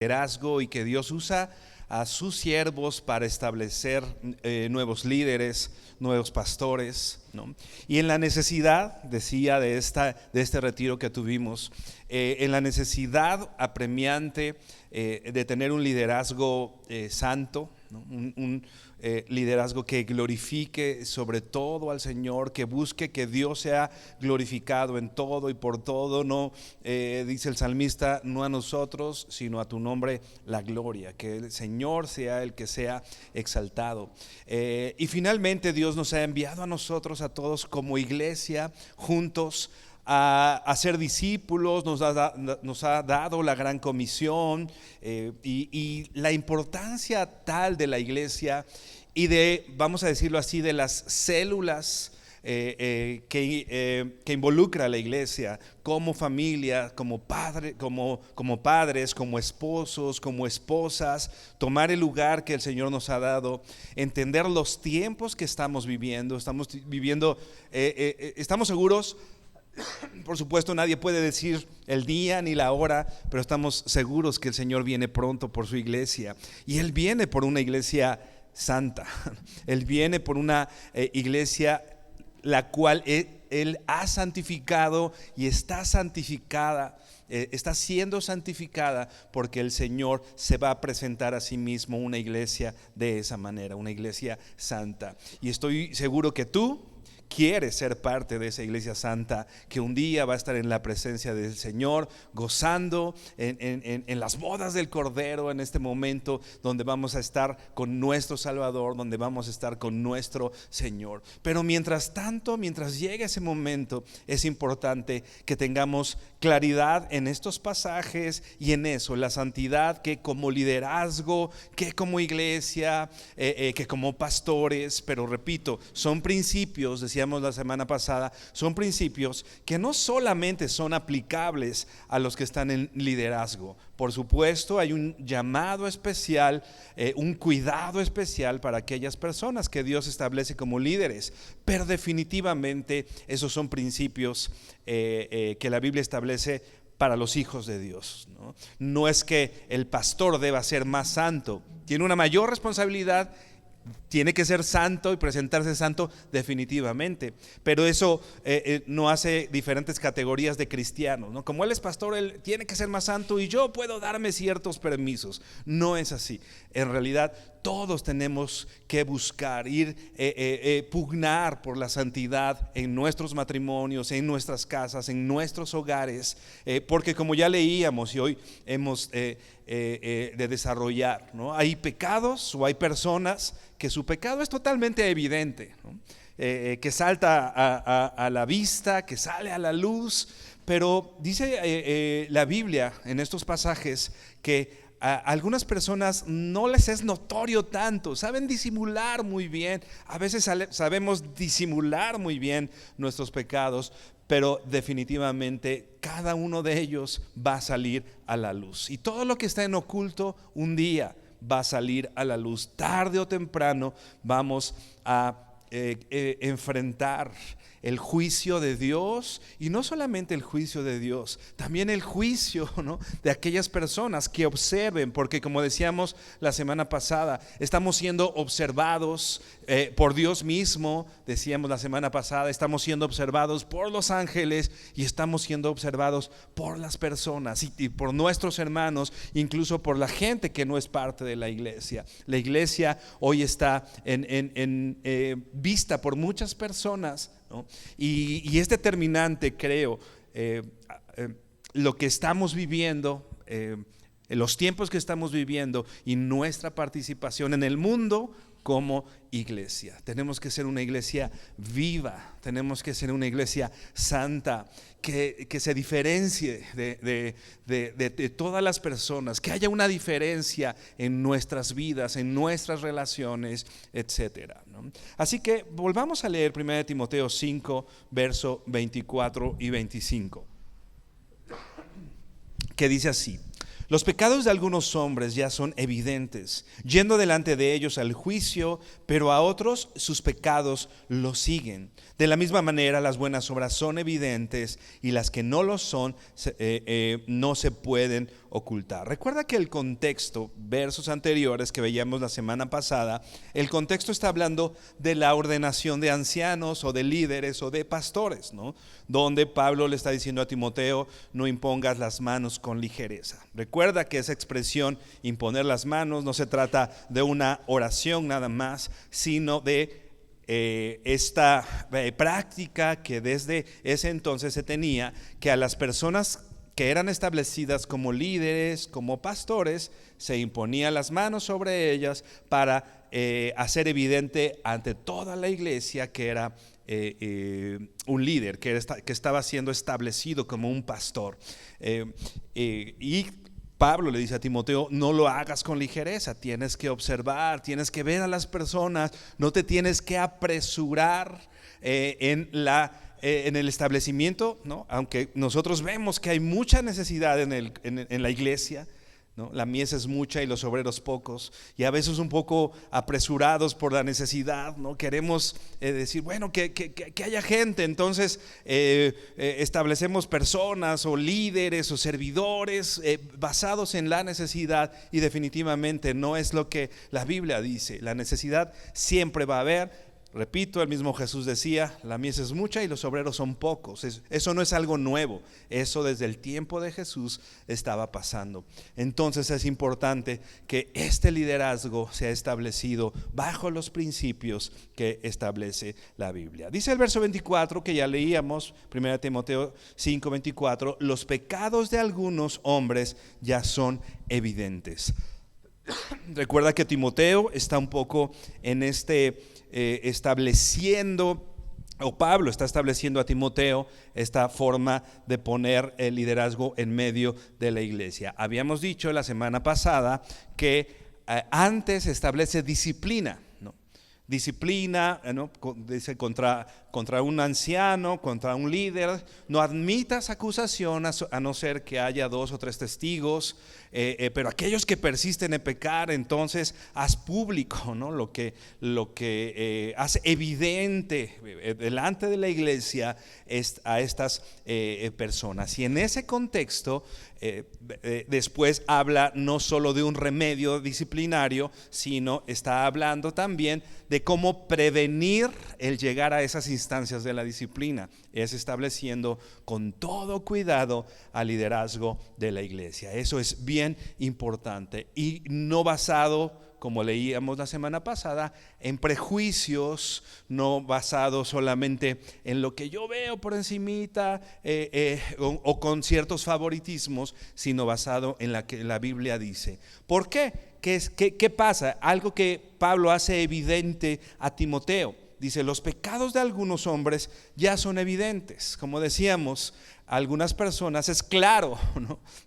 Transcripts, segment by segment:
liderazgo y que Dios usa a sus siervos para establecer nuevos líderes, nuevos pastores, ¿no? Y en la necesidad, decía, de este retiro que tuvimos, en la necesidad apremiante de tener un liderazgo santo, ¿no? Un liderazgo que glorifique sobre todo al Señor, que busque que Dios sea glorificado en todo y por todo, no dice el salmista, no a nosotros, sino a tu nombre la gloria, que el Señor sea el que sea exaltado. Y finalmente Dios nos ha enviado a nosotros, a todos como iglesia, juntos a ser discípulos, nos ha dado la gran comisión y la importancia tal de la iglesia y de, vamos a decirlo así, de las células que involucra a la iglesia como familia, como padres, como esposos, como esposas, tomar el lugar que el Señor nos ha dado, entender los tiempos que estamos viviendo, estamos seguros. Por supuesto, nadie puede decir el día ni la hora, pero estamos seguros que el Señor viene pronto por su iglesia. Y Él viene por una iglesia santa. Él viene por una iglesia la cual Él ha santificado y está santificada. Está siendo santificada porque el Señor se va a presentar a sí mismo una iglesia de esa manera, una iglesia santa. Y estoy seguro que tú quieres ser parte de esa iglesia santa que un día va a estar en la presencia del Señor, gozando en las bodas del Cordero, en este momento donde vamos a estar con nuestro Salvador, donde vamos a estar con nuestro Señor. Pero mientras tanto, mientras llegue ese momento, es importante que tengamos claridad en estos pasajes y en eso, la santidad que como liderazgo, que como iglesia, que como pastores, pero repito, son principios, decíamos la semana pasada, son principios que no solamente son aplicables a los que están en liderazgo. Por supuesto, hay un llamado especial, un cuidado especial para aquellas personas que Dios establece como líderes, pero definitivamente esos son principios que la Biblia establece para los hijos de Dios, ¿no? No es que el pastor deba ser más santo, tiene una mayor responsabilidad, tiene que ser santo y presentarse santo definitivamente, pero eso no hace diferentes categorías de cristianos, ¿no? Como él es pastor, él tiene que ser más santo y yo puedo darme ciertos permisos. No es así. En realidad todos tenemos que buscar, pugnar por la santidad en nuestros matrimonios, en nuestras casas, en nuestros hogares, porque como ya leíamos y hoy hemos de desarrollar, ¿no? Hay pecados o hay personas que su pecado es totalmente evidente, ¿no? Que salta a la vista, que sale a la luz, pero dice la Biblia en estos pasajes que a algunas personas no les es notorio tanto, saben disimular muy bien, a veces sabemos disimular muy bien nuestros pecados, pero definitivamente cada uno de ellos va a salir a la luz. Y todo lo que está en oculto un día va a salir a la luz. Tarde o temprano vamos a enfrentar el juicio de Dios, y no solamente el juicio de Dios, también el juicio, ¿no?, de aquellas personas que observen, porque como decíamos la semana pasada, estamos siendo observados por Dios mismo. Decíamos la semana pasada, estamos siendo observados por los ángeles y estamos siendo observados por las personas y por nuestros hermanos, incluso por la gente que no es parte de la iglesia. La iglesia hoy está vista por muchas personas, ¿no? Y es determinante, creo, lo que estamos viviendo, los tiempos que estamos viviendo y nuestra participación en el mundo como iglesia. Tenemos que ser una iglesia viva, tenemos que ser una iglesia santa, que se diferencie de todas las personas, que haya una diferencia en nuestras vidas, en nuestras relaciones, etcétera, ¿no? Así que volvamos a leer 1 Timoteo 5, verso 24 y 25, que dice así: los pecados de algunos hombres ya son evidentes, yendo delante de ellos al juicio, pero a otros sus pecados los siguen. De la misma manera, las buenas obras son evidentes y las que no lo son no se pueden ocultar. Recuerda que el contexto, versos anteriores que veíamos la semana pasada, el contexto está hablando de la ordenación de ancianos o de líderes o de pastores, ¿no? Donde Pablo le está diciendo a Timoteo: no impongas las manos con ligereza. Recuerda que esa expresión, imponer las manos, no se trata de una oración nada más, sino de esta práctica que desde ese entonces se tenía, que a las personas que eran establecidas como líderes, como pastores, se imponían las manos sobre ellas para hacer evidente ante toda la iglesia que era un líder, que estaba siendo establecido como un pastor. Y Pablo le dice a Timoteo: no lo hagas con ligereza, tienes que observar, tienes que ver a las personas, no te tienes que apresurar en el establecimiento, ¿no? Aunque nosotros vemos que hay mucha necesidad en la iglesia, ¿no? La mies es mucha y los obreros pocos, y a veces un poco apresurados por la necesidad, ¿no? Queremos decir, bueno, que haya gente, entonces establecemos personas o líderes o servidores basados en la necesidad, y definitivamente no es lo que la Biblia dice. La necesidad siempre va a haber. Repito, el mismo Jesús decía: la mies es mucha y los obreros son pocos. Eso no es algo nuevo, eso desde el tiempo de Jesús estaba pasando. Entonces es importante que este liderazgo sea establecido bajo los principios que establece la Biblia. Dice el verso 24 que ya leíamos, 1 Timoteo 5:24: los pecados de algunos hombres ya son evidentes. Recuerda que Timoteo está un poco en estableciendo, o Pablo está estableciendo a Timoteo esta forma de poner el liderazgo en medio de la iglesia. Habíamos dicho la semana pasada que antes establece disciplina, ¿no? Disciplina, ¿no? Dice contra un anciano, contra un líder: no admitas acusación a no ser que haya 2 o 3 testigos, pero aquellos que persisten en pecar, entonces haz público, ¿no? Lo que hace evidente delante de la iglesia a estas personas. Y en ese contexto después habla no solo de un remedio disciplinario, sino está hablando también de cómo prevenir el llegar a esas instancias de la disciplina. Es estableciendo con todo cuidado al liderazgo de la iglesia. Eso es bien importante, y no basado, como leíamos la semana pasada, en prejuicios, no basado solamente en lo que yo veo por encimita o con ciertos favoritismos, sino basado en la que la Biblia dice. ¿Por qué? ¿Qué pasa? Algo que Pablo hace evidente a Timoteo. Dice: los pecados de algunos hombres ya son evidentes. Como decíamos, algunas personas es claro,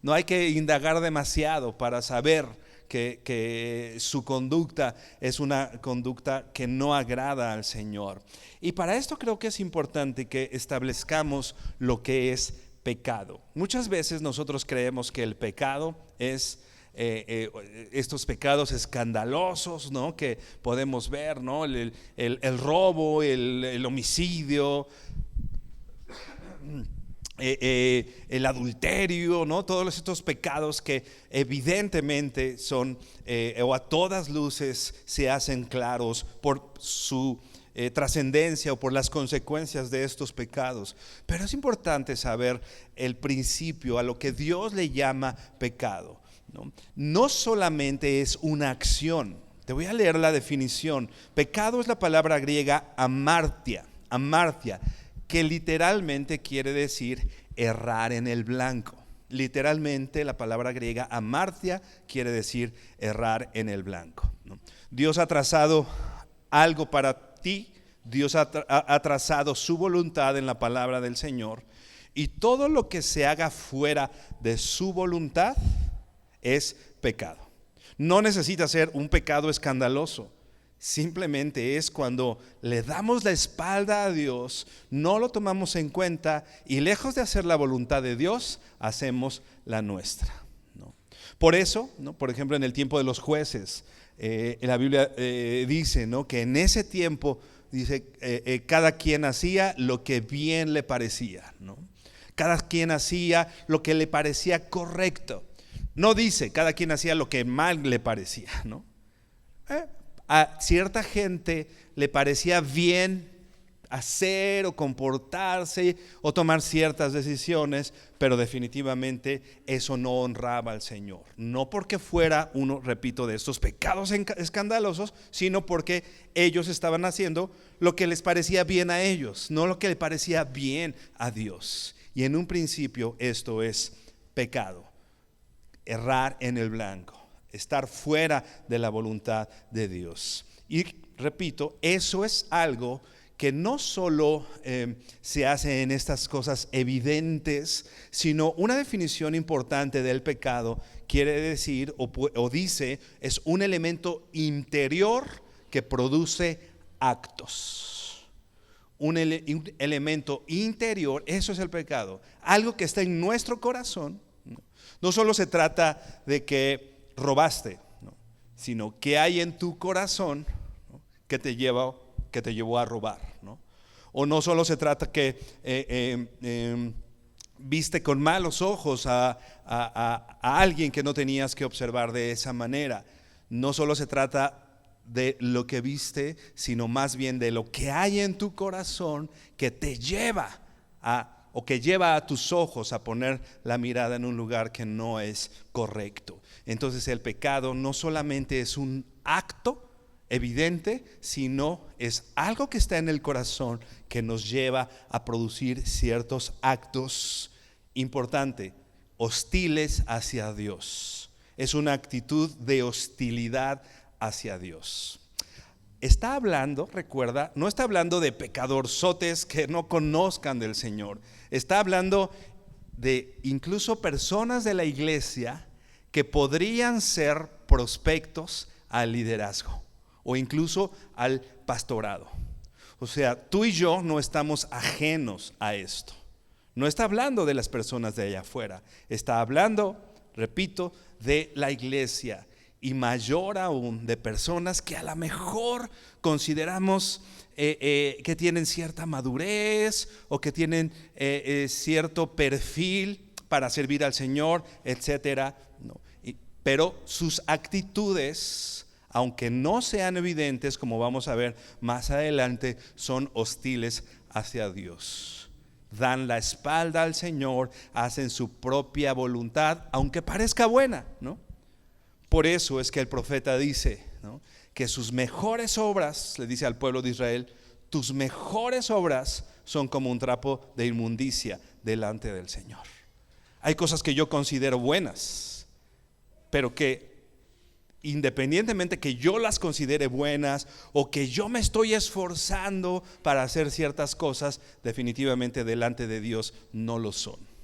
no hay que indagar demasiado para saber que su conducta es una conducta que no agrada al Señor. Y para esto creo que es importante que establezcamos lo que es pecado. Muchas veces nosotros creemos que el pecado es estos pecados escandalosos, ¿no? Que podemos ver, ¿no? El robo, el homicidio, el adulterio, ¿no? Todos estos pecados que evidentemente son o a todas luces se hacen claros por su trascendencia o por las consecuencias de estos pecados. Pero es importante saber el principio, a lo que Dios le llama pecado, ¿no? No solamente es una acción. Te voy a leer la definición. Pecado es la palabra griega amartia, que literalmente quiere decir errar en el blanco. Literalmente la palabra griega amartia quiere decir errar en el blanco, ¿no? Dios ha trazado algo para ti, Dios ha trazado su voluntad en la palabra del Señor, y todo lo que se haga fuera de su voluntad es pecado. No necesita ser un pecado escandaloso. Simplemente es cuando le damos la espalda a Dios, no lo tomamos en cuenta, y lejos de hacer la voluntad de Dios, hacemos la nuestra, ¿no? Por eso, ¿no? Por ejemplo, en el tiempo de los jueces, la Biblia dice, ¿no? Que en ese tiempo dice, cada quien hacía lo que bien le parecía, ¿no? Cada quien hacía lo que le parecía correcto. No dice, cada quien hacía lo que mal le parecía, ¿no? A cierta gente le parecía bien hacer o comportarse o tomar ciertas decisiones, pero definitivamente eso no honraba al Señor. No porque fuera uno, repito, de estos pecados escandalosos, sino porque ellos estaban haciendo lo que les parecía bien a ellos, no lo que le parecía bien a Dios. Y en un principio esto es pecado, errar en el blanco, estar fuera de la voluntad de Dios. Y repito, eso es algo que no solo se hace en estas cosas evidentes, sino una definición importante del pecado quiere decir o dice es un elemento interior que produce actos. Un elemento interior, eso es el pecado, algo que está en nuestro corazón. No solo se trata de que robaste, ¿no?, sino que hay en tu corazón, ¿no?, que te llevó a robar, ¿no? O no solo se trata que viste con malos ojos a alguien que no tenías que observar de esa manera. No solo se trata de lo que viste, sino más bien de lo que hay en tu corazón que te lleva o que lleva a tus ojos a poner la mirada en un lugar que no es correcto. Entonces el pecado no solamente es un acto evidente, sino es algo que está en el corazón que nos lleva a producir ciertos actos importantes, hostiles hacia Dios. Es una actitud de hostilidad hacia Dios. Está hablando, recuerda, no está hablando de pecadorzotes que no conozcan del Señor. Está hablando de incluso personas de la iglesia que podrían ser prospectos al liderazgo o incluso al pastorado. O sea, tú y yo no estamos ajenos a esto. No está hablando de las personas de allá afuera. Está hablando, repito, de la iglesia. Y mayor aún de personas que a lo mejor consideramos que tienen cierta madurez o que tienen cierto perfil para servir al Señor, etcétera. No. Pero sus actitudes, aunque no sean evidentes, como vamos a ver más adelante, son hostiles hacia Dios. Dan la espalda al Señor, hacen su propia voluntad, aunque parezca buena, ¿no? Por eso es que el profeta dice, ¿no?, que sus mejores obras, le dice al pueblo de Israel, tus mejores obras son como un trapo de inmundicia delante del Señor. Hay cosas que yo considero buenas, pero que independientemente que yo las considere buenas o que yo me estoy esforzando para hacer ciertas cosas, definitivamente delante de Dios no lo son.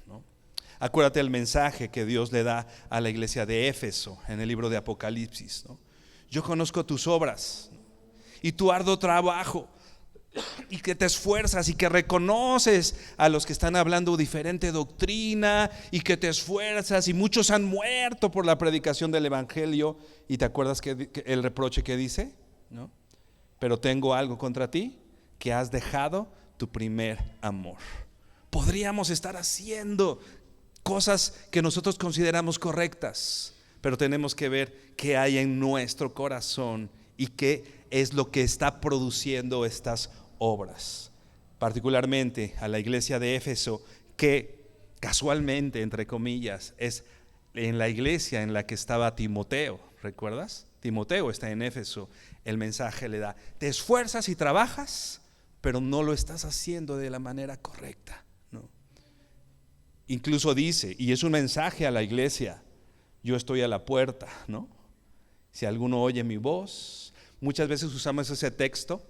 Acuérdate el mensaje que Dios le da a la iglesia de Éfeso en el libro de Apocalipsis, ¿no? Yo conozco tus obras y tu arduo trabajo y que te esfuerzas y que reconoces a los que están hablando diferente doctrina y que te esfuerzas, y muchos han muerto por la predicación del evangelio. ¿Y te acuerdas que el reproche que dice? ¿No? Pero tengo algo contra ti, que has dejado tu primer amor. Podríamos estar haciendo cosas que nosotros consideramos correctas, pero tenemos que ver qué hay en nuestro corazón y qué es lo que está produciendo estas obras. Particularmente a la iglesia de Éfeso, que casualmente, entre comillas, es en la iglesia en la que estaba Timoteo. ¿Recuerdas? Timoteo está en Éfeso. El mensaje le da: te esfuerzas y trabajas, pero no lo estás haciendo de la manera correcta. Incluso dice, y es un mensaje a la iglesia: yo estoy a la puerta, ¿no? Si alguno oye mi voz. Muchas veces usamos ese texto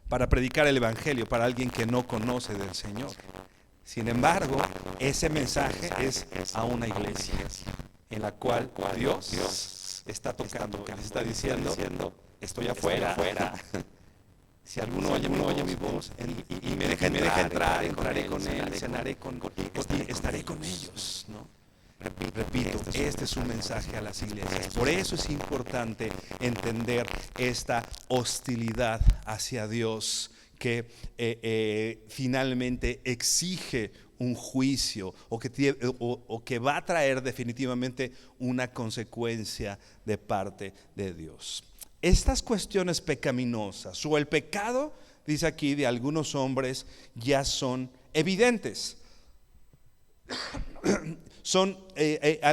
para predicar el evangelio para alguien que no conoce del Señor. Sin embargo, ese mensaje es a una iglesia en la cual Dios está tocando, que les está diciendo: estoy afuera. Si alguno oye mi voz y me deja entrar, entraré con él, cenaré y estaré con ellos, ¿no? Repito, este es un mensaje a las iglesias. Por eso es importante entender esta hostilidad hacia Dios que finalmente exige un juicio o que va a traer definitivamente una consecuencia de parte de Dios. Estas cuestiones pecaminosas o el pecado, dice aquí, de algunos hombres ya son evidentes. Son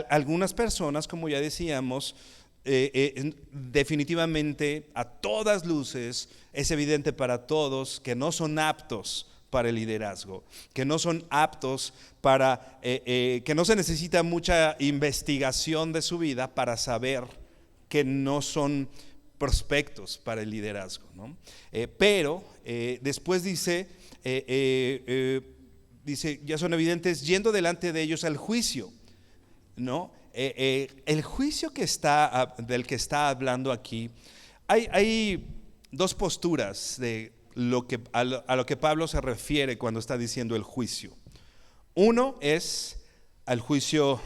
algunas personas, como ya decíamos, definitivamente a todas luces es evidente para todos que no son aptos para el liderazgo, que no son aptos para, que no se necesita mucha investigación de su vida para saber que no son prospectos para el liderazgo, ¿no? Pero después dice, ya son evidentes yendo delante de ellos al juicio, ¿no? El juicio del que está hablando aquí, hay dos posturas de a lo que Pablo se refiere cuando está diciendo el juicio. Uno es al juicio,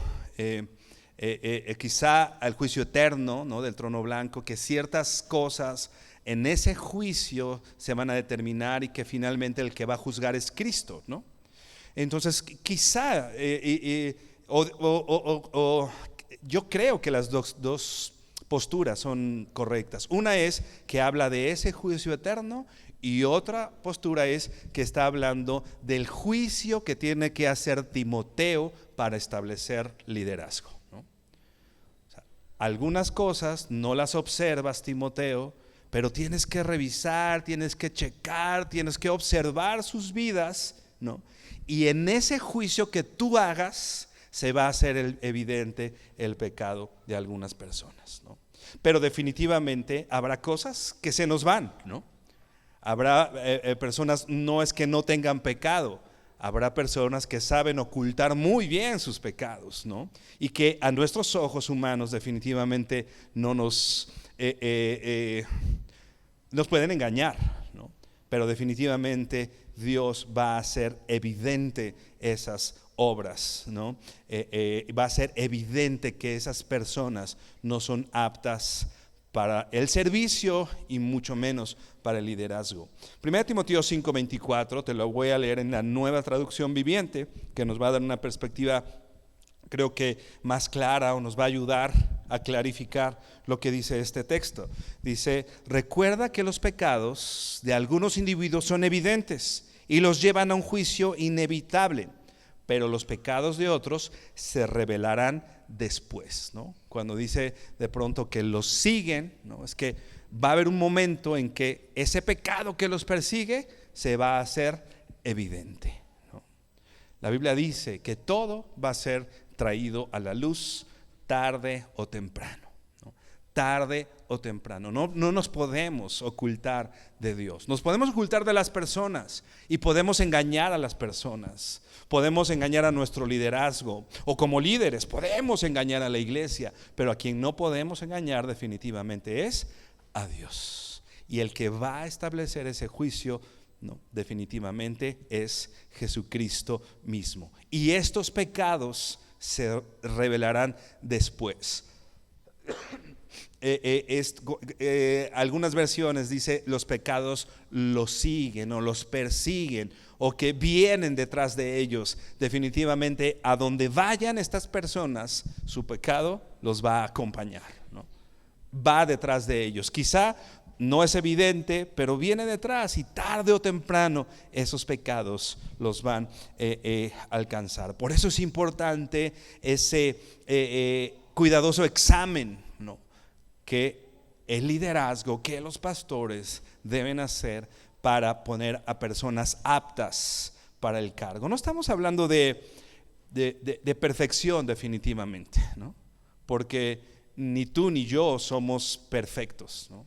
quizá al juicio eterno, ¿no?, del trono blanco, que ciertas cosas en ese juicio se van a determinar y que finalmente el que va a juzgar es Cristo, ¿no? Entonces quizá yo creo que las dos posturas son correctas. Una es que habla de ese juicio eterno y otra postura es que está hablando del juicio que tiene que hacer Timoteo para establecer liderazgo, ¿no? O sea, algunas cosas no las observas, Timoteo, pero tienes que revisar, tienes que checar, tienes que observar sus vidas, ¿no? Y en ese juicio que tú hagas se va a hacer evidente el pecado de algunas personas, ¿no? Pero definitivamente habrá cosas que se nos van, ¿no? Habrá personas, no es que no tengan pecado, habrá personas que saben ocultar muy bien sus pecados, ¿no? Y que a nuestros ojos humanos definitivamente no nos pueden engañar, ¿no? Pero definitivamente Dios va a hacer evidente esas obras, ¿no? Va a ser evidente que esas personas no son aptas para el servicio y mucho menos para el liderazgo. 1 Timoteo 5:24, te lo voy a leer en la Nueva Traducción Viviente, que nos va a dar una perspectiva, creo que más clara, o nos va a ayudar a clarificar lo que dice este texto. Dice: recuerda que los pecados de algunos individuos son evidentes y los llevan a un juicio inevitable, pero los pecados de otros se revelarán después, ¿no? Cuando dice de pronto que los siguen, ¿no?, es que va a haber un momento en que ese pecado que los persigue se va a hacer evidente, ¿no? La Biblia dice que todo va a ser traído a la luz tarde o temprano, ¿no? Tarde o temprano. No nos podemos ocultar de Dios. Nos podemos ocultar de las personas y podemos engañar a las personas. Podemos engañar a nuestro liderazgo, o como líderes podemos engañar a la iglesia, pero a quien no podemos engañar definitivamente es a Dios. Y el que va a establecer ese juicio, no, definitivamente es Jesucristo mismo. Y estos pecados se revelarán después. Algunas versiones dice los pecados los siguen o los persiguen o que vienen detrás de ellos. Definitivamente a donde vayan estas personas, su pecado los va a acompañar, ¿no? Va detrás de ellos. Quizá no es evidente, pero viene detrás y tarde o temprano esos pecados los van a alcanzar. Por eso es importante ese cuidadoso examen, ¿no?, que el liderazgo, que los pastores deben hacer para poner a personas aptas para el cargo. No estamos hablando de perfección definitivamente, ¿no?, porque ni tú ni yo somos perfectos, ¿no?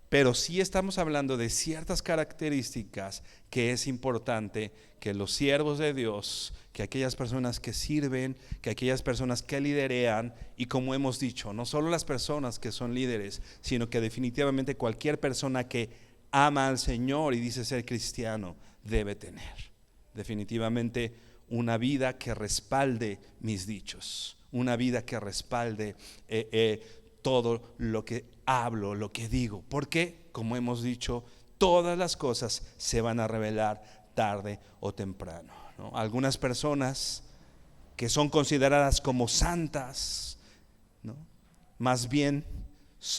Pero sí estamos hablando de ciertas características que es importante que los siervos de Dios, que aquellas personas que sirven, que aquellas personas que liderean, y como hemos dicho, no solo las personas que son líderes, sino que definitivamente cualquier persona que ama al Señor y dice ser cristiano debe tener definitivamente una vida que respalde mis dichos, una vida que respalde todo lo que hablo, lo que digo, porque como hemos dicho, todas las cosas se van a revelar tarde o temprano, ¿no? Algunas personas que son consideradas como santas, ¿no? Más bien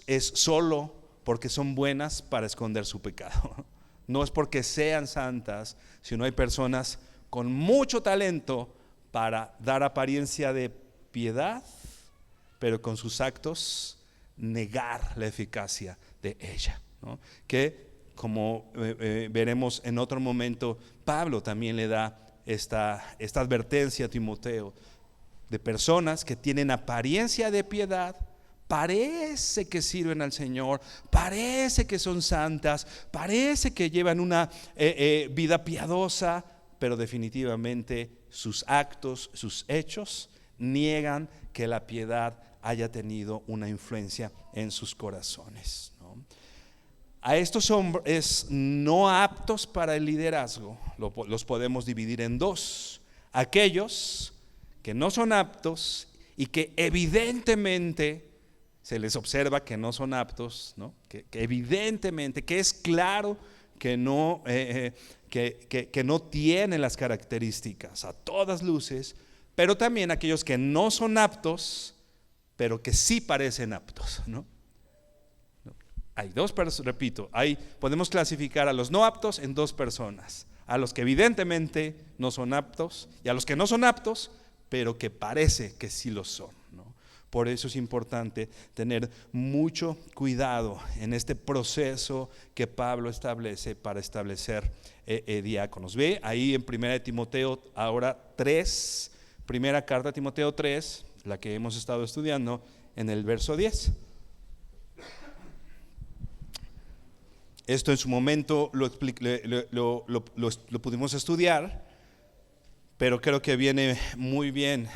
es solo porque son buenas para esconder su pecado. No es porque sean santas, sino hay personas con mucho talento para dar apariencia de piedad, pero con sus actos negar la eficacia de ella, ¿no? Que como veremos en otro momento, Pablo también le da esta advertencia a Timoteo de personas que tienen apariencia de piedad, parece que sirven al Señor, parece que son santas, parece que llevan una vida piadosa, pero definitivamente sus actos, sus hechos niegan que la piedad haya tenido una influencia en sus corazones, ¿no? A estos hombres no aptos para el liderazgo los podemos dividir en dos: aquellos que no son aptos y que evidentemente se les observa que no son aptos, ¿no? Que evidentemente, que es claro que no, que no tienen las características a todas luces, pero también aquellos que no son aptos, pero que sí parecen aptos, ¿no? Hay dos personas, repito, podemos clasificar a los no aptos en dos personas: a los que evidentemente no son aptos y a los que no son aptos, pero que parece que sí lo son, ¿no? Por eso es importante tener mucho cuidado en este proceso que Pablo establece para establecer diáconos. Ve ahí en 1 Timoteo ahora 3, primera carta a Timoteo 3, la que hemos estado estudiando, en el verso 10. Esto en su momento lo pudimos estudiar, pero creo que viene muy bien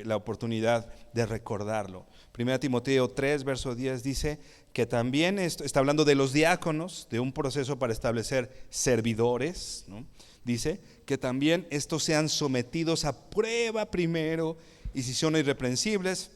la oportunidad de recordarlo. 1 Timoteo 3, verso 10 dice que también está hablando de los diáconos, de un proceso para establecer servidores, ¿no? Dice que también estos sean sometidos a prueba primero, y si son irreprensibles,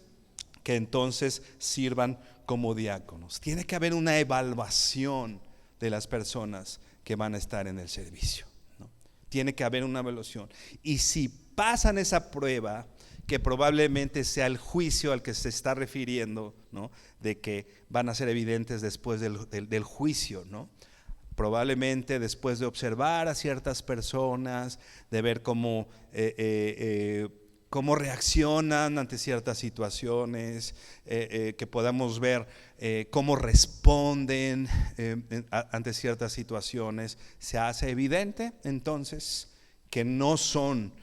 que entonces sirvan como diáconos. Tiene que haber una evaluación de las personas que van a estar en el servicio, ¿no? Tiene que haber una evaluación, y si pasan esa prueba, que probablemente sea el juicio al que se está refiriendo, ¿no? De que van a ser evidentes después del juicio, ¿no? Probablemente después de observar a ciertas personas, de ver cómo reaccionan ante ciertas situaciones, que podamos ver cómo responden ante ciertas situaciones, se hace evidente entonces que no son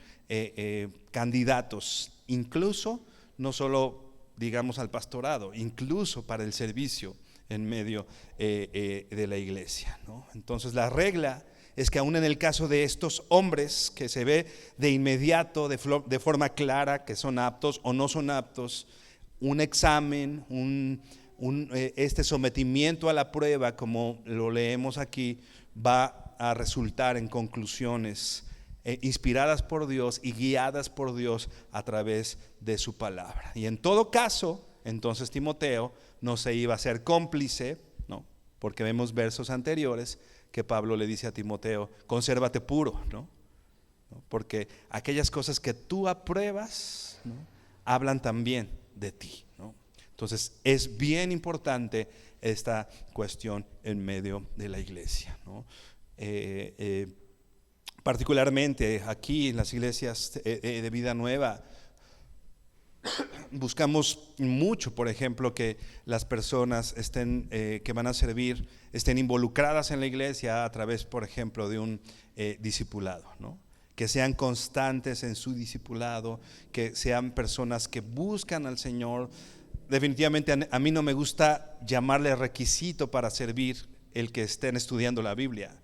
candidatos, incluso no solo digamos al pastorado, incluso para el servicio en medio de la iglesia, ¿no? Entonces la regla es que aún en el caso de estos hombres que se ve de inmediato, de forma clara, que son aptos o no son aptos, un examen, este sometimiento a la prueba, como lo leemos aquí, va a resultar en conclusiones inspiradas por Dios y guiadas por Dios a través de su palabra. Y en todo caso, entonces Timoteo no se iba a ser cómplice, ¿no? Porque vemos versos anteriores que Pablo le dice a Timoteo: consérvate puro, ¿no? Porque aquellas cosas que tú apruebas, ¿no?, hablan también de ti, ¿no? Entonces es bien importante esta cuestión en medio de la iglesia, ¿no? Particularmente aquí en las iglesias de Vida Nueva buscamos mucho, por ejemplo, que las personas que van a servir estén involucradas en la iglesia a través, por ejemplo, de un discipulado, ¿no? Que sean constantes en su discipulado, que sean personas que buscan al Señor. Definitivamente a mí no me gusta llamarle requisito para servir el que estén estudiando la Biblia.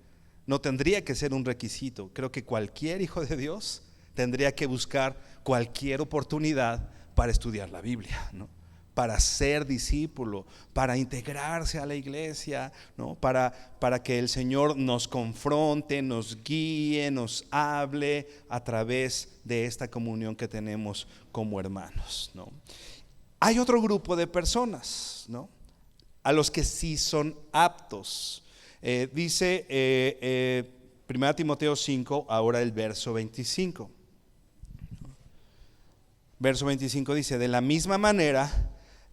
No tendría que ser un requisito. Creo que cualquier hijo de Dios tendría que buscar cualquier oportunidad para estudiar la Biblia, ¿no? Para ser discípulo, para integrarse a la iglesia, ¿no? Para que el Señor nos confronte, nos guíe, nos hable a través de esta comunión que tenemos como hermanos, ¿no? Hay otro grupo de personas, ¿no?, a los que sí son aptos. Dice 1 Timoteo 5, ahora el verso 25. Verso 25 dice: de la misma manera,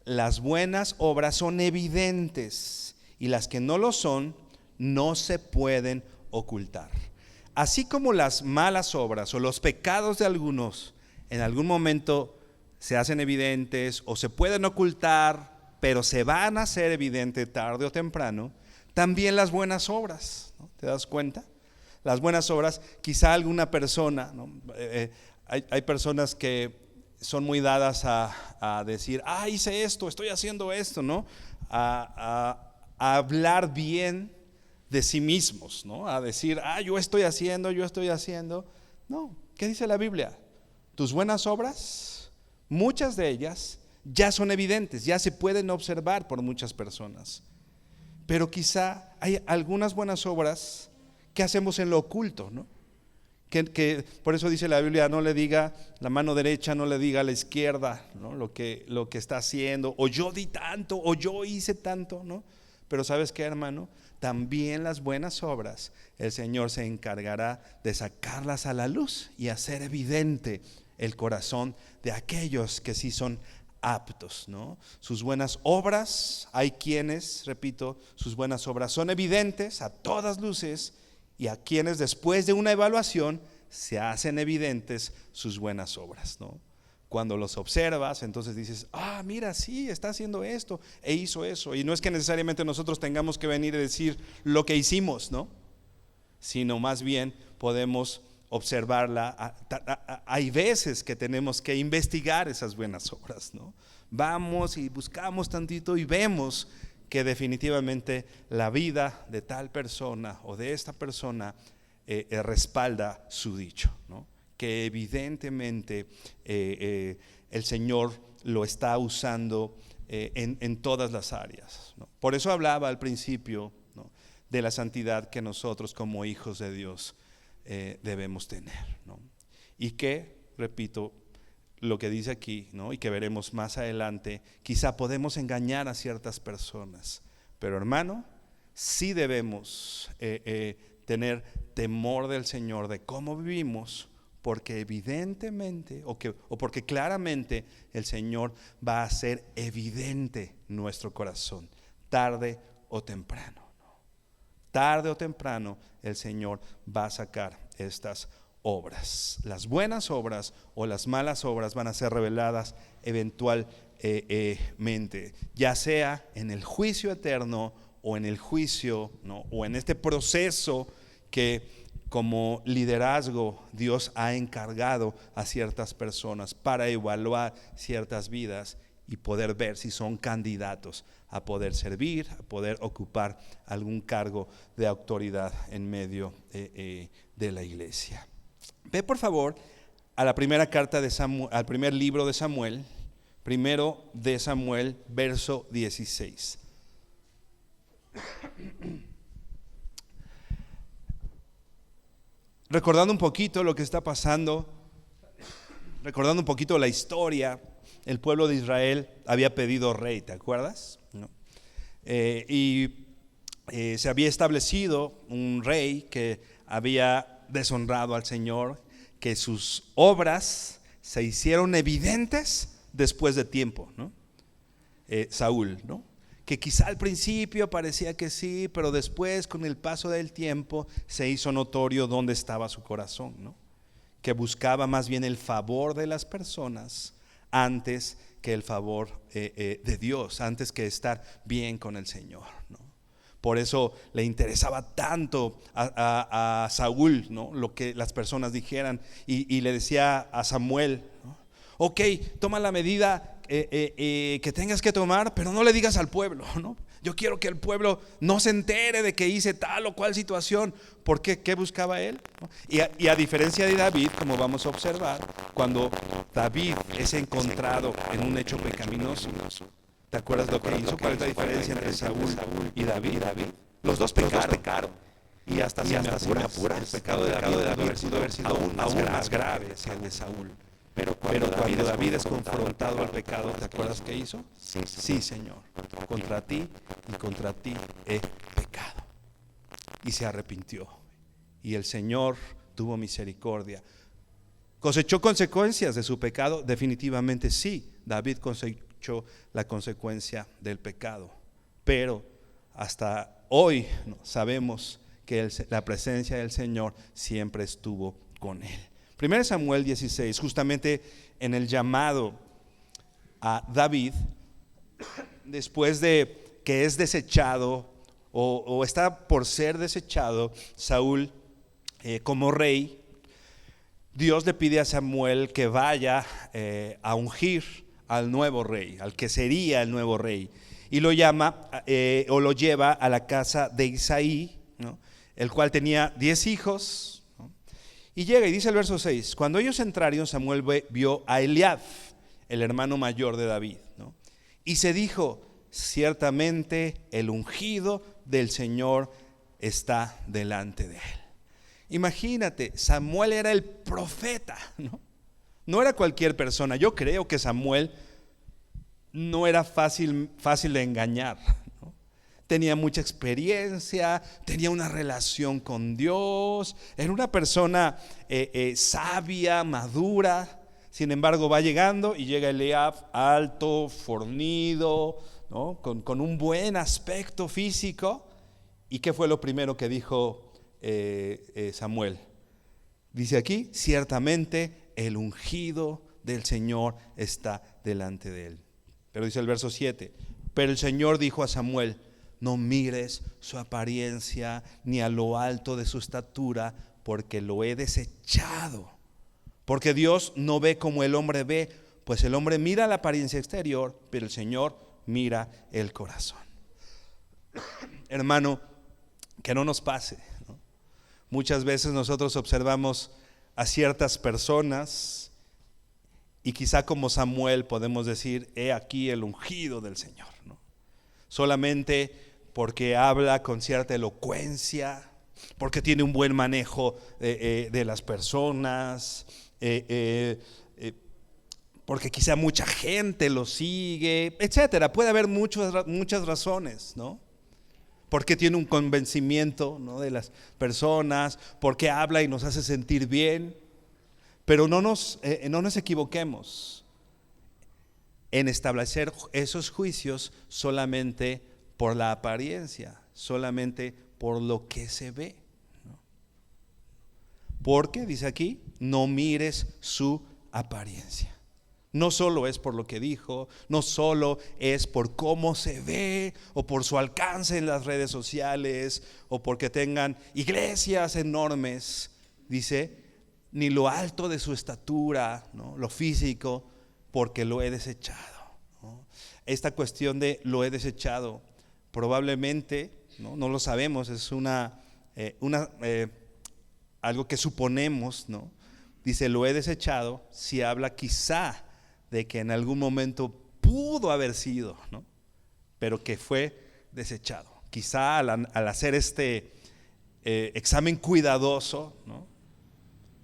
las buenas obras son evidentes, y las que no lo son, no se pueden ocultar. Así como las malas obras o los pecados de algunos en algún momento se hacen evidentes o se pueden ocultar, pero se van a hacer evidentes tarde o temprano, también las buenas obras, ¿no? ¿Te das cuenta? Las buenas obras, quizá alguna persona, ¿no? Hay personas que son muy dadas a decir: hice esto, estoy haciendo esto, ¿no? A hablar bien de sí mismos, ¿no? A decir: yo estoy haciendo. No, ¿qué dice la Biblia? Tus buenas obras, muchas de ellas ya son evidentes, ya se pueden observar por muchas personas. Pero quizá hay algunas buenas obras que hacemos en lo oculto, ¿no? Que por eso dice la Biblia: no le diga la mano derecha, no le diga a la izquierda, ¿no? Lo que está haciendo, o yo di tanto, o yo hice tanto, ¿no? Pero ¿sabes qué, hermano? También las buenas obras, el Señor se encargará de sacarlas a la luz y hacer evidente el corazón de aquellos que sí son aptos, ¿no? Sus buenas obras, hay quienes, repito, sus buenas obras son evidentes a todas luces, y a quienes después de una evaluación se hacen evidentes sus buenas obras, ¿no? Cuando los observas, entonces dices: mira, sí, está haciendo esto e hizo eso. Y no es que necesariamente nosotros tengamos que venir y decir lo que hicimos, ¿no? Sino más bien podemos observarla. Hay veces que tenemos que investigar esas buenas obras, ¿no? Vamos y buscamos tantito y vemos que definitivamente la vida de tal persona o de esta persona respalda su dicho, ¿no? Que evidentemente el Señor lo está usando en todas las áreas, ¿no? Por eso hablaba al principio, ¿no?, de la santidad que nosotros como hijos de Dios debemos tener, ¿no? Y que, repito, lo que dice aquí, ¿no?, y que veremos más adelante, quizá podemos engañar a ciertas personas, pero hermano, sí debemos tener temor del Señor, de cómo vivimos, porque evidentemente o porque claramente el Señor va a hacer evidente nuestro corazón, tarde o temprano, ¿no? Tarde o temprano el Señor va a sacar estas obras. Las buenas obras o las malas obras van a ser reveladas eventualmente, ya sea en el juicio eterno o en el juicio, ¿no?, o en este proceso que como liderazgo Dios ha encargado a ciertas personas para evaluar ciertas vidas y poder ver si son candidatos a poder servir, a poder ocupar algún cargo de autoridad en medio de la iglesia. Ve por favor a la primera carta de Samuel, al primer libro de Samuel, primero de Samuel, verso 16. Recordando un poquito lo que está pasando, recordando un poquito la historia, el pueblo de Israel había pedido rey, ¿te acuerdas? ¿No? Se había establecido un rey que había deshonrado al Señor, que sus obras se hicieron evidentes después de tiempo, ¿no? Saúl, ¿no? Que quizá al principio parecía que sí, pero después con el paso del tiempo se hizo notorio dónde estaba su corazón, ¿no? Que buscaba más bien el favor de las personas antes que el favor de Dios, antes que estar bien con el Señor, ¿no? Por eso le interesaba tanto a Saúl, ¿no?, lo que las personas dijeran, y le decía a Samuel, ¿no?: ok, toma la medida que tengas que tomar, pero no le digas al pueblo, ¿no? Yo quiero que el pueblo no se entere de que hice tal o cual situación. ¿Por qué? ¿Qué buscaba él? ¿No? Y a diferencia de David, como vamos a observar, cuando David es encontrado en un hecho pecaminoso, ¿te acuerdas lo que hizo? ¿Cuál es la diferencia entre Saúl y David? Los dos pecaron. Y hasta si me apuras, el pecado de David pudo haber sido aún más grave que el de Saúl. Pero cuando David es confrontado al pecado, ¿te acuerdas qué hizo? Sí, Señor, contra ti y contra ti he pecado. y se arrepintió. Y el Señor tuvo misericordia. ¿Cosechó consecuencias de su pecado? Definitivamente sí. David cosechó la consecuencia del pecado. Pero hasta hoy sabemos que la presencia del Señor siempre estuvo con él. 1 Samuel 16, justamente en el llamado a David, después de que es desechado o está por ser desechado Saúl como rey, Dios le pide a Samuel que vaya a ungir al nuevo rey, al que sería el nuevo rey, y lo llama o lo lleva a la casa de Isaí, ¿no?, el cual tenía 10 hijos, ¿no? Y llega y dice el verso 6: cuando ellos entraron, Samuel vio a Eliab, el hermano mayor de David, ¿no?, y se dijo: ciertamente el ungido del Señor está delante de él. Imagínate, Samuel era el profeta, ¿no? No era cualquier persona. Yo creo que Samuel no era fácil de engañar, ¿no? Tenía mucha experiencia, tenía una relación con Dios, era una persona sabia, madura. Sin embargo, va llegando y llega Eliab, alto, fornido, ¿no?, con un buen aspecto físico. ¿Y qué fue lo primero que dijo Samuel? Dice aquí: ciertamente el ungido del Señor está delante de él. Pero dice el verso 7: pero el Señor dijo a Samuel: no mires su apariencia ni a lo alto de su estatura, porque lo he desechado. Porque Dios no ve como el hombre ve, pues el hombre mira la apariencia exterior, pero el Señor mira el corazón. Hermano, que no nos pase, ¿no? Muchas veces nosotros observamos a ciertas personas y quizá como Samuel podemos decir: he aquí el ungido del Señor, ¿no? Solamente porque habla con cierta elocuencia, porque tiene un buen manejo de las personas, porque quizá mucha gente lo sigue, etcétera. Puede haber muchas razones, ¿no? Porque tiene un convencimiento, ¿no?, de las personas, porque habla y nos hace sentir bien. Pero no nos equivoquemos en establecer esos juicios solamente por la apariencia, solamente por lo que se ve, ¿no? Porque dice aquí: no mires su apariencia. No solo es por lo que dijo, no solo es por cómo se ve o por su alcance en las redes sociales o porque tengan iglesias enormes. Dice: ni lo alto de su estatura, ¿no?, lo físico, porque lo he desechado, ¿no? Esta cuestión de lo he desechado probablemente, no lo sabemos, es algo que suponemos, ¿no? Dice: lo he desechado, si habla quizá de que en algún momento pudo haber sido, ¿no?, pero que fue desechado. Quizá al hacer este examen cuidadoso, ¿no?,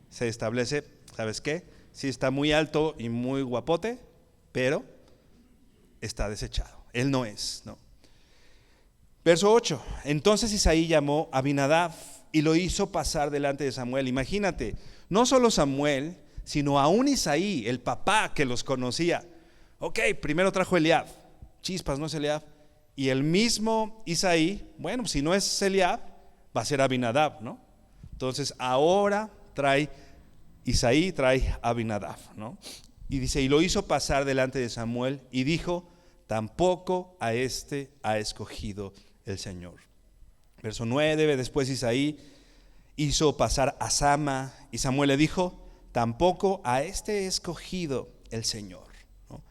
se establece: ¿sabes qué? Sí, está muy alto y muy guapote, pero está desechado. Él no es, ¿no? Verso 8: entonces Isaí llamó a Abinadab y lo hizo pasar delante de Samuel. Imagínate, no solo Samuel, sino aún Isaí, el papá que los conocía. Ok, primero trajo Eliab, chispas, no es Eliab. Y el mismo Isaí, bueno, si no es Eliab, va a ser Abinadab, ¿no? Entonces ahora Isaí trae a Abinadab, ¿no? Y dice: y lo hizo pasar delante de Samuel y dijo: tampoco a este ha escogido el Señor. Verso 9: después Isaí hizo pasar a Sama y Samuel le dijo: tampoco a este he escogido el Señor, ¿no?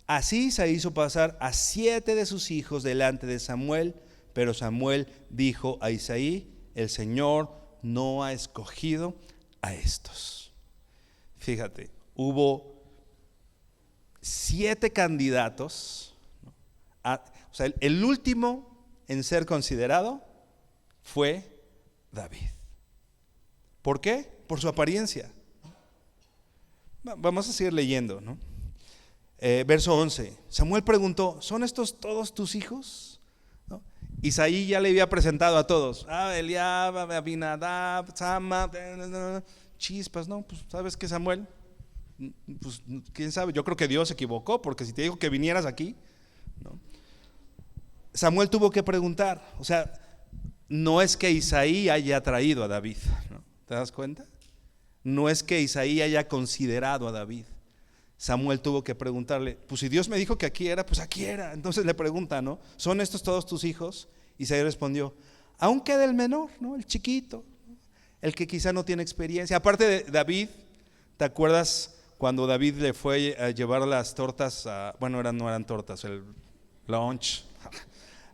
Así Isaí hizo pasar a 7 de sus hijos delante de Samuel, pero Samuel dijo a Isaí: el Señor no ha escogido a estos. Fíjate, hubo 7 candidatos, ¿no? O sea, el último en ser considerado fue David. ¿Por qué? Por su apariencia. Vamos a seguir leyendo, ¿no? Verso 11: Samuel preguntó: ¿son estos todos tus hijos? ¿No? Isaí ya le había presentado a todos, Eliab, Abinadab, Sama, chispas, ¿no? Pues sabes que Samuel, pues quién sabe, yo creo que Dios se equivocó, porque si te dijo que vinieras aquí, ¿no? Samuel tuvo que preguntar, o sea, no es que Isaí haya traído a David, ¿no? ¿Te das cuenta? No es que Isaí haya considerado a David. Samuel tuvo que preguntarle, pues si Dios me dijo que aquí era, pues aquí era. Entonces le pregunta, ¿no? ¿Son estos todos tus hijos? Isaí respondió, aún queda el menor, ¿no? El chiquito, el que quizá no tiene experiencia. Aparte de David, ¿te acuerdas cuando David le fue a llevar las tortas, bueno, no eran tortas, el lunch,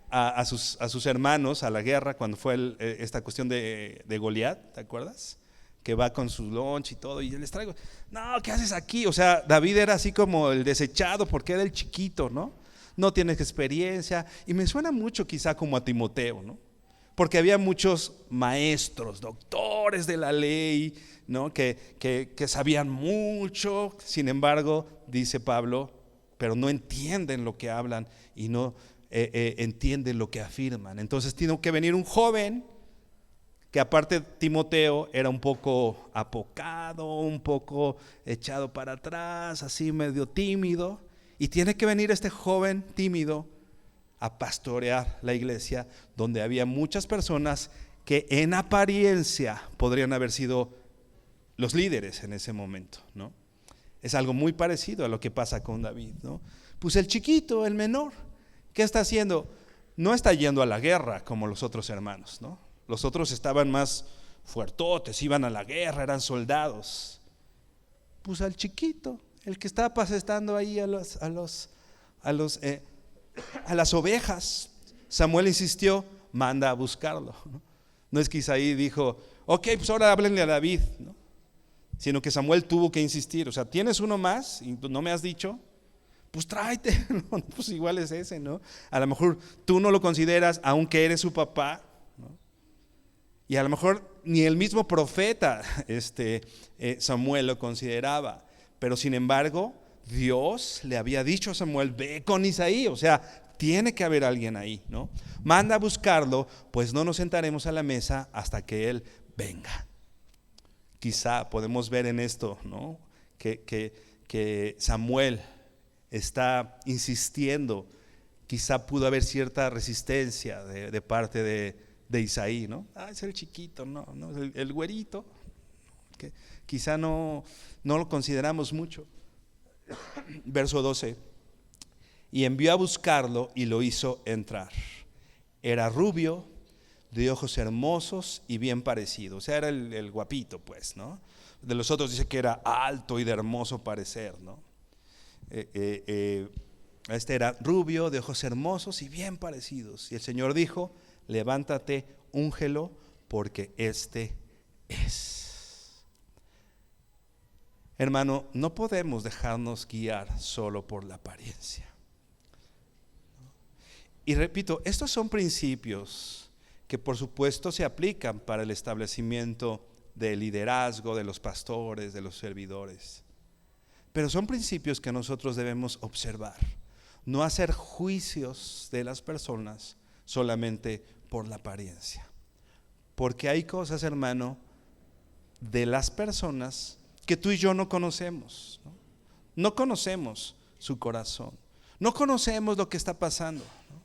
a sus hermanos a la guerra, cuando fue esta cuestión de Goliat, ¿te acuerdas? Que va con su lunch y todo, y yo les traigo, no, ¿qué haces aquí? O sea, David era así como el desechado porque era el chiquito, ¿no? No tienes experiencia, y me suena mucho quizá como a Timoteo, ¿no? Porque había muchos maestros, doctores de la ley, ¿no? Que sabían mucho, sin embargo, dice Pablo, pero no entienden lo que hablan y no entienden lo que afirman. Entonces tiene que venir un joven que, aparte Timoteo era un poco apocado, un poco echado para atrás, así medio tímido, y tiene que venir este joven tímido a pastorear la iglesia, donde había muchas personas que en apariencia podrían haber sido los líderes en ese momento, ¿no? Es algo muy parecido a lo que pasa con David, ¿no? Pues el chiquito, el menor, ¿qué está haciendo? No está yendo a la guerra como los otros hermanos, ¿no? Los otros estaban más fuertotes, iban a la guerra, eran soldados. Pues al chiquito, el que está apacentando ahí a las ovejas, Samuel insistió, manda a buscarlo, ¿no? No es que Isaí dijo, ok, pues ahora háblenle a David, ¿no? Sino que Samuel tuvo que insistir, o sea, ¿tienes uno más y no me has dicho? Pues tráete, ¿no? Pues igual es ese, ¿no? A lo mejor tú no lo consideras, aunque eres su papá, ¿no? Y a lo mejor ni el mismo profeta Samuel lo consideraba, pero sin embargo Dios le había dicho a Samuel, ve con Isaí, o sea, tiene que haber alguien ahí, ¿no? Manda a buscarlo, pues no nos sentaremos a la mesa hasta que él venga. Quizá podemos ver en esto, ¿no? Que Samuel está insistiendo. Quizá pudo haber cierta resistencia de parte de Isaí, ¿no? Es el chiquito, no, el güerito, que quizá no lo consideramos mucho. Verso 12, y envió a buscarlo y lo hizo entrar. Era rubio, de ojos hermosos y bien parecido, o sea, era el guapito, pues, ¿no? De los otros dice que era alto y de hermoso parecer, ¿no? Este era rubio, de ojos hermosos y bien parecidos. Y el Señor dijo, levántate, úngelo, porque este es. Hermano, no podemos dejarnos guiar solo por la apariencia. Y repito, estos son principios que por supuesto se aplican para el establecimiento del liderazgo de los pastores, de los servidores. Pero son principios que nosotros debemos observar, no hacer juicios de las personas solamente por la apariencia. Porque hay cosas, hermano, de las personas que tú y yo no conocemos, ¿no? No conocemos su corazón, no conocemos lo que está pasando, ¿no?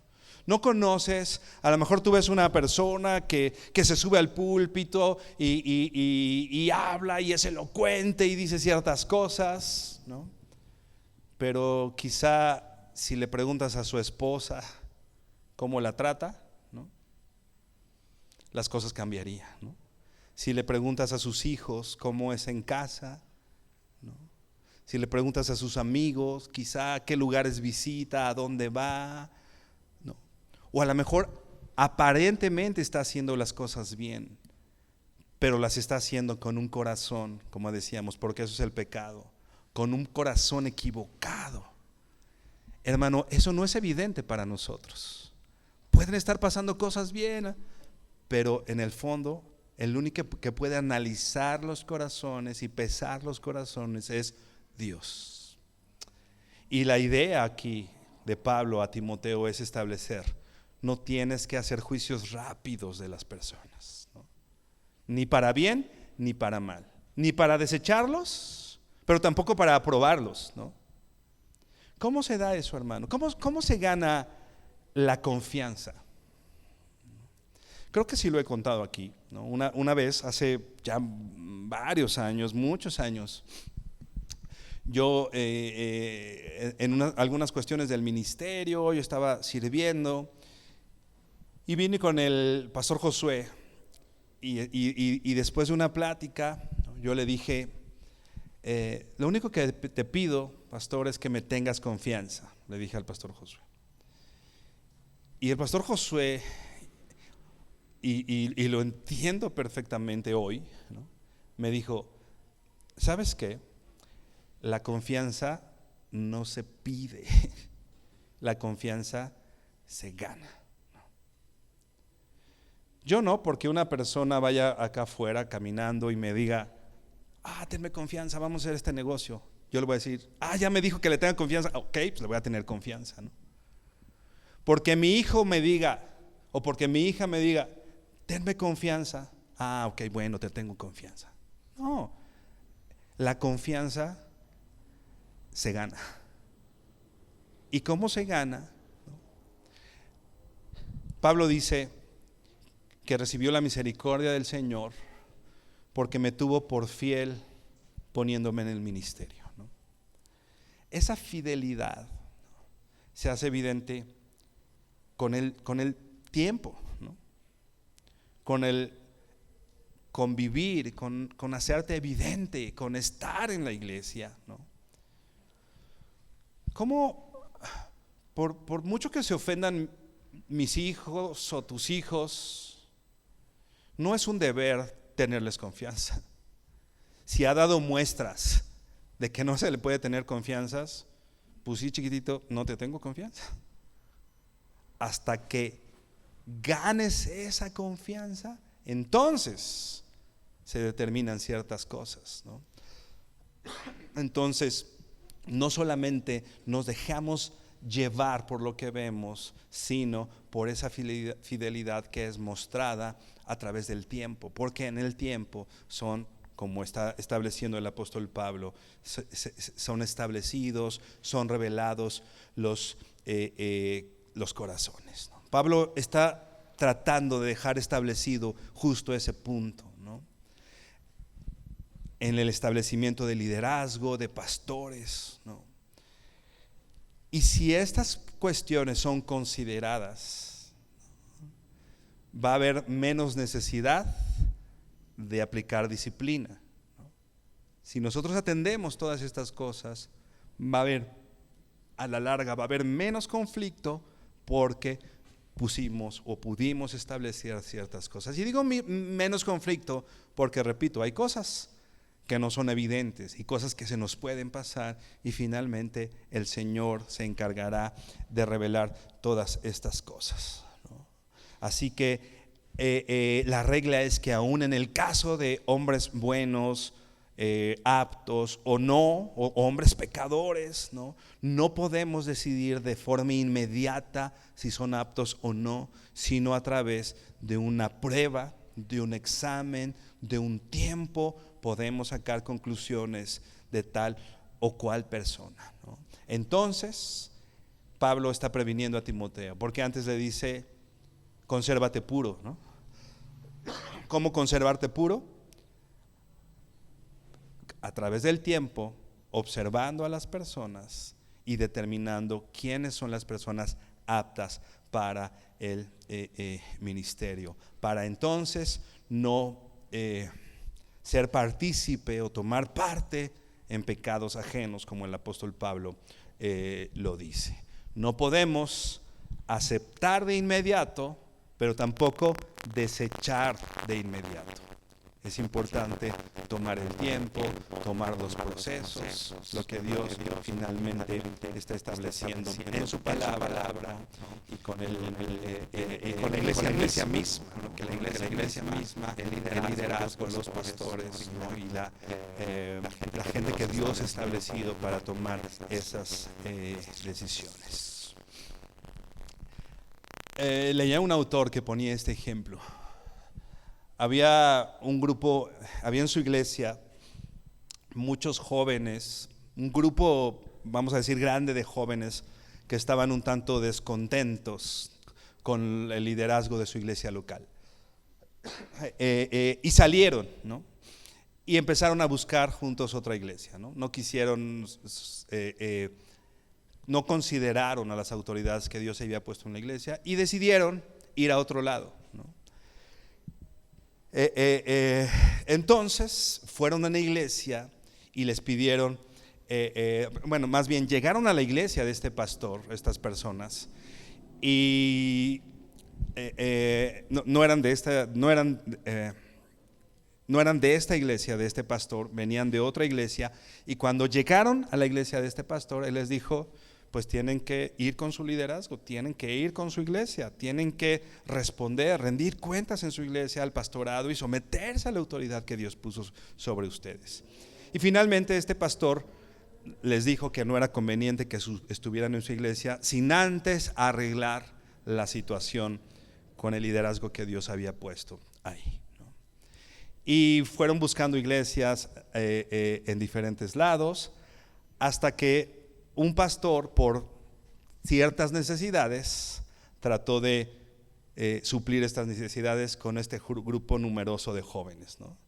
No conoces, a lo mejor tú ves una persona que se sube al púlpito y habla y es elocuente y dice ciertas cosas, ¿no? Pero quizá si le preguntas a su esposa cómo la trata, ¿no? Las cosas cambiarían, ¿no? Si le preguntas a sus hijos cómo es en casa, ¿no? Si le preguntas a sus amigos, quizá qué lugares visita, a dónde va, ¿no? O a lo mejor aparentemente está haciendo las cosas bien, pero las está haciendo con un corazón, como decíamos, porque eso es el pecado, con un corazón equivocado. Hermano, eso no es evidente para nosotros. Pueden estar pasando cosas bien, pero en el fondo el único que puede analizar los corazones y pesar los corazones es Dios. Y la idea aquí de Pablo a Timoteo es establecer, no tienes que hacer juicios rápidos de las personas, ¿no? Ni para bien ni para mal, ni para desecharlos, pero tampoco para aprobarlos, ¿no? ¿Cómo se da eso, hermano? ¿Cómo se gana la confianza? Creo que sí lo he contado aquí, ¿no? Una vez, hace ya varios años, muchos años, yo en algunas cuestiones del ministerio, yo estaba sirviendo y vine con el pastor Josué y después de una plática yo le dije, lo único que te pido, pastor, es que me tengas confianza, le dije al pastor Josué. Y el pastor Josué, y lo entiendo perfectamente hoy, ¿no?, me dijo, ¿sabes qué? La confianza no se pide, la confianza se gana. Yo no, porque una persona vaya acá afuera caminando y me diga, tenme confianza, vamos a hacer este negocio. Yo le voy a decir, ya me dijo que le tenga confianza, ok, pues le voy a tener confianza, ¿no? Porque mi hijo me diga, o porque mi hija me diga, tenme confianza, ok, bueno, te tengo confianza. No, la confianza se gana. ¿Y cómo se gana? Pablo dice que recibió la misericordia del Señor porque me tuvo por fiel poniéndome en el ministerio, ¿no? Esa fidelidad se hace evidente con el tiempo, ¿no? Con el convivir, con hacerte evidente, con estar en la iglesia, ¿no? ¿Cómo, por mucho que se ofendan mis hijos o tus hijos, no es un deber tenerles confianza? Si ha dado muestras de que no se le puede tener confianzas, pues sí, chiquitito, no te tengo confianza. Hasta que ganes esa confianza, entonces se determinan ciertas cosas, ¿no? Entonces, no solamente nos dejamos llevar por lo que vemos, sino por esa fidelidad que es mostrada a través del tiempo, porque en el tiempo son, como está estableciendo el apóstol Pablo, son establecidos, son revelados los corazones, ¿no? Pablo está tratando de dejar establecido justo ese punto, ¿no?, en el establecimiento de liderazgo, de pastores, ¿no? Y si estas cuestiones son consideradas, va a haber menos necesidad de aplicar disciplina, ¿no? Si nosotros atendemos todas estas cosas, va a haber, a la larga, va a haber menos conflicto porque pusimos o pudimos establecer ciertas cosas. Y digo menos conflicto porque, repito, hay cosas que no son evidentes y cosas que se nos pueden pasar, y finalmente el Señor se encargará de revelar todas estas cosas, ¿no? Así que la regla es que aún en el caso de hombres buenos, aptos o no, o hombres pecadores, no podemos decidir de forma inmediata si son aptos o no, sino a través de una prueba, de un examen, de un tiempo, podemos sacar conclusiones de tal o cual persona, ¿no? Entonces, Pablo está previniendo a Timoteo, porque antes le dice, consérvate puro, ¿no? ¿Cómo conservarte puro? A través del tiempo, observando a las personas y determinando quiénes son las personas aptas para el ministerio, para entonces no ser partícipe o tomar parte en pecados ajenos, como el apóstol Pablo lo dice. No podemos aceptar de inmediato, pero tampoco desechar de inmediato. Es importante tomar el tiempo, tomar los procesos, lo que Dios finalmente está estableciendo en su palabra y con la iglesia misma, ¿no? Que la iglesia misma, el liderazgo, los pastores, ¿no? Y la gente que Dios ha establecido para tomar esas decisiones. Leía un autor que ponía este ejemplo. Había un grupo, había en su iglesia muchos jóvenes, un grupo, vamos a decir, grande de jóvenes que estaban un tanto descontentos con el liderazgo de su iglesia local. Y salieron, ¿no? Y empezaron a buscar juntos otra iglesia, ¿no? No quisieron, no consideraron a las autoridades que Dios había puesto en la iglesia y decidieron ir a otro lado, ¿no? Entonces fueron a una iglesia y les pidieron, bueno, más bien llegaron a la iglesia de este pastor, estas personas, y no eran de esta, no eran de esta iglesia, de este pastor, venían de otra iglesia, y cuando llegaron a la iglesia de este pastor, él les dijo, pues tienen que ir con su liderazgo, tienen que ir con su iglesia, tienen que responder, rendir cuentas en su iglesia al pastorado y someterse a la autoridad que Dios puso sobre ustedes. Y finalmente este pastor les dijo que no era conveniente que estuvieran en su iglesia sin antes arreglar la situación con el liderazgo que Dios había puesto ahí, ¿no? Y fueron buscando iglesias en diferentes lados hasta que un pastor, por ciertas necesidades, trató de suplir estas necesidades con este grupo numeroso de jóvenes, ¿no?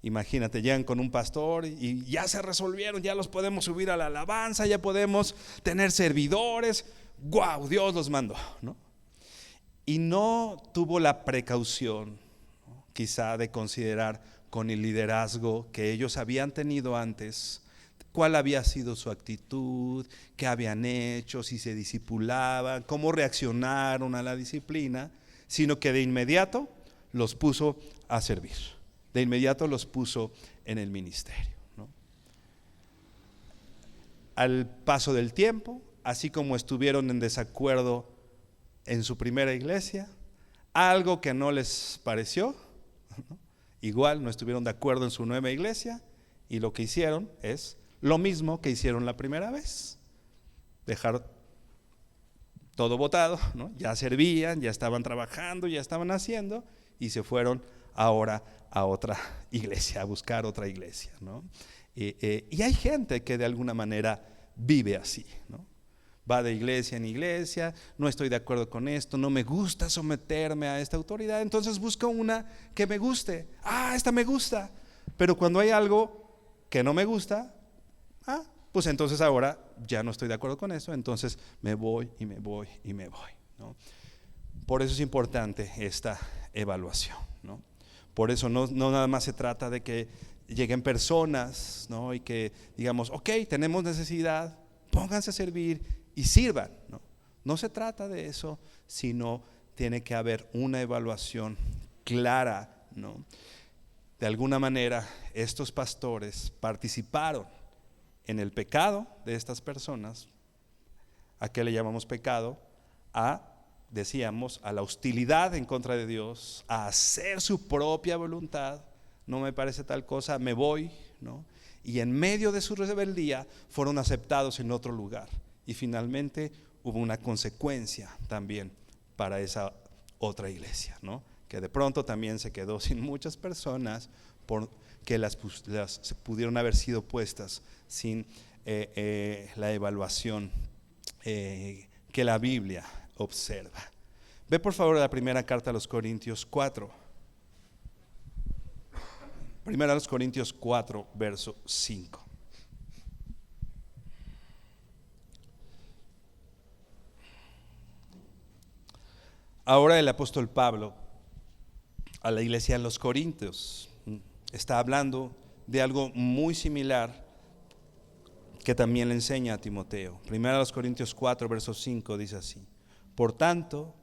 Imagínate, llegan con un pastor y ya se resolvieron, ya los podemos subir a la alabanza, ya podemos tener servidores. ¡Guau! Dios los mandó, ¿no? Y no tuvo la precaución, ¿no?, quizá de considerar con el liderazgo que ellos habían tenido antes, cuál había sido su actitud, qué habían hecho, si se discipulaban, cómo reaccionaron a la disciplina, sino que de inmediato los puso a servir, de inmediato los puso en el ministerio, ¿no? Al paso del tiempo, así como estuvieron en desacuerdo en su primera iglesia, algo que no les pareció, ¿no?, igual no estuvieron de acuerdo en su nueva iglesia, y lo que hicieron es lo mismo que hicieron la primera vez, dejar todo botado, ¿no? Ya servían, ya estaban trabajando, ya estaban haciendo, y se fueron ahora a otra iglesia, a buscar otra iglesia, ¿no? Y hay gente que de alguna manera vive así, ¿no? Va de iglesia en iglesia, no estoy de acuerdo con esto, no me gusta someterme a esta autoridad, entonces busco una que me guste. Esta me gusta, pero cuando hay algo que no me gusta, pues entonces ahora ya no estoy de acuerdo con eso, entonces me voy y me voy y me voy, ¿no? Por eso es importante esta evaluación, ¿no? Por eso no nada más se trata de que lleguen personas, ¿no?, y que digamos, ok, tenemos necesidad, pónganse a servir y sirvan, ¿no? No se trata de eso, sino tiene que haber una evaluación clara, ¿no? De alguna manera estos pastores participaron en el pecado de estas personas. ¿A qué le llamamos pecado? Decíamos, a la hostilidad en contra de Dios, a hacer su propia voluntad. No me parece tal cosa, me voy, ¿no? Y en medio de su rebeldía fueron aceptados en otro lugar, y finalmente hubo una consecuencia también para esa otra iglesia, ¿no?, que de pronto también se quedó sin muchas personas porque las pudieron haber sido puestas sin la evaluación que la Biblia observa. Ve por favor a la primera carta a los Corintios 4. Primera a los Corintios 4, verso 5. Ahora el apóstol Pablo a la iglesia en los Corintios está hablando de algo muy similar que también le enseña a Timoteo. Primero a los Corintios 4, verso 5 dice así: por tanto,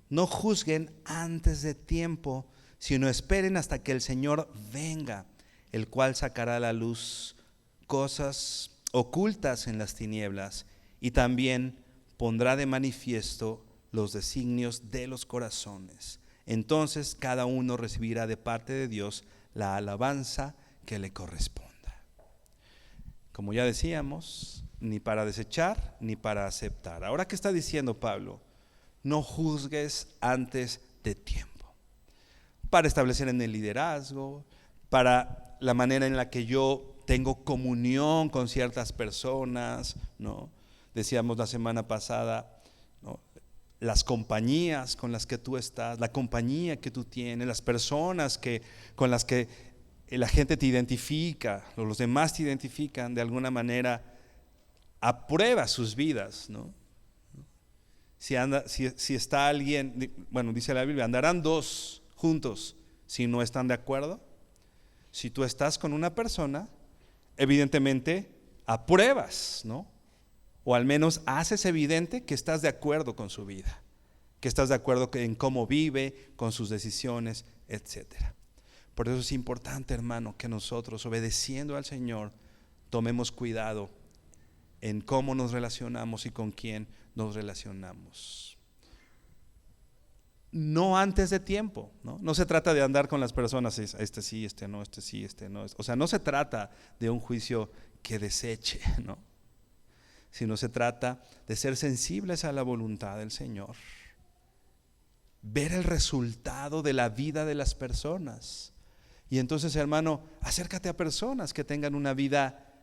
no juzguen antes de tiempo, sino esperen hasta que el Señor venga, el cual sacará a la luz cosas ocultas en las tinieblas y también pondrá de manifiesto los designios de los corazones. Entonces cada uno recibirá de parte de Dios la alabanza que le corresponda. Como ya decíamos, ni para desechar ni para aceptar. Ahora, ¿qué está diciendo Pablo? no juzgues antes de tiempo. Para establecer en el liderazgo, para la manera en la que yo tengo comunión con ciertas personas, ¿no? Decíamos la semana pasada, ¿no? Las compañías con las que tú estás, la compañía que tú tienes, las personas con las que la gente te identifica, o los demás te identifican, de alguna manera aprueba sus vidas, ¿no? Si está alguien, bueno, dice la Biblia, andarán dos juntos si no están de acuerdo. Si tú estás con una persona, evidentemente apruebas, ¿no? O al menos haces evidente que estás de acuerdo con su vida, que estás de acuerdo en cómo vive, con sus decisiones, etcétera. Por eso es importante, hermano, que nosotros, obedeciendo al Señor, tomemos cuidado en cómo nos relacionamos y con quién nos relacionamos. No antes de tiempo, ¿no? No se trata de andar con las personas, este sí, este no, este sí, este no. O sea, no se trata de un juicio que deseche, ¿no? Sino se trata de ser sensibles a la voluntad del Señor, ver el resultado de la vida de las personas. Y entonces, hermano, acércate a personas que tengan una vida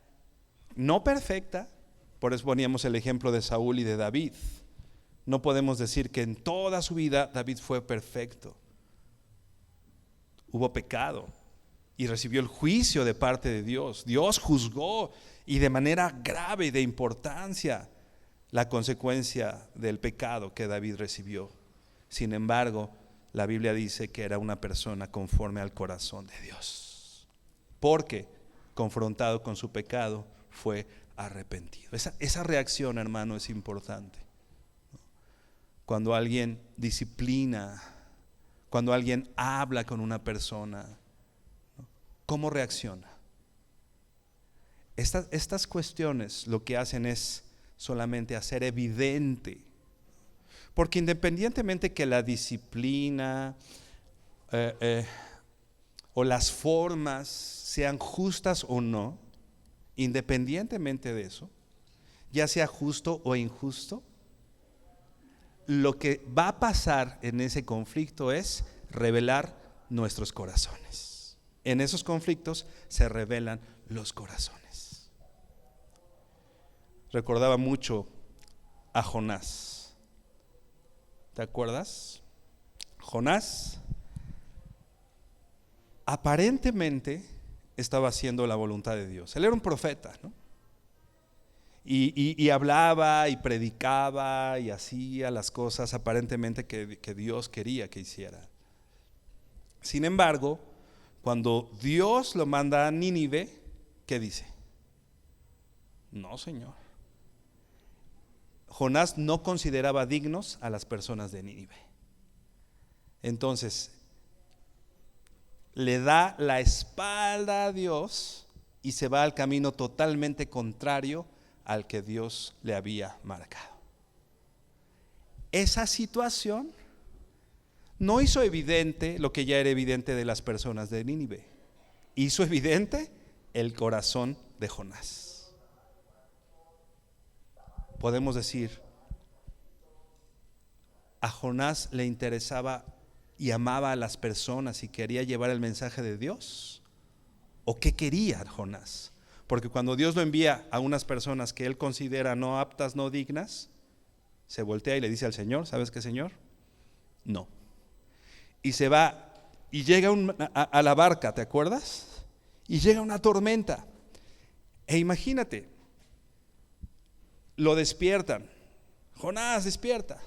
no perfecta. Por eso poníamos el ejemplo de Saúl y de David. No podemos decir que en toda su vida David fue perfecto. Hubo pecado y recibió el juicio de parte de Dios. Dios juzgó, y de manera grave y de importancia, la consecuencia del pecado que David recibió. Sin embargo, la Biblia dice que era una persona conforme al corazón de Dios, porque confrontado con su pecado fue arrepentido. Esa reacción, hermano, es importante. Cuando alguien disciplina, cuando alguien habla con una persona, ¿cómo reacciona? Estas cuestiones lo que hacen es solamente hacer evidente, porque independientemente que la disciplina o las formas sean justas o no, independientemente de eso, ya sea justo o injusto, lo que va a pasar en ese conflicto es revelar nuestros corazones. En esos conflictos se revelan los corazones. Recordaba mucho a Jonás. ¿Te acuerdas? Jonás aparentemente estaba haciendo la voluntad de Dios. Él era un profeta, ¿no? Y hablaba y predicaba y hacía las cosas aparentemente que Dios quería que hiciera. Sin embargo, cuando Dios lo manda a Nínive, ¿qué dice? No, Señor. Jonás no consideraba dignos a las personas de Nínive. Entonces, le da la espalda a Dios y se va al camino totalmente contrario al que Dios le había marcado. Esa situación no hizo evidente lo que ya era evidente de las personas de Nínive. Hizo evidente el corazón de Jonás. Podemos decir, a Jonás le interesaba y amaba a las personas y quería llevar el mensaje de Dios. ¿O qué quería Jonás? Porque cuando Dios lo envía a unas personas que él considera no aptas, no dignas, se voltea y le dice al Señor, ¿sabes qué, Señor? No. Y se va y llega a la barca, ¿te acuerdas? Y llega una tormenta. E imagínate, lo despiertan. Jonás, despierta.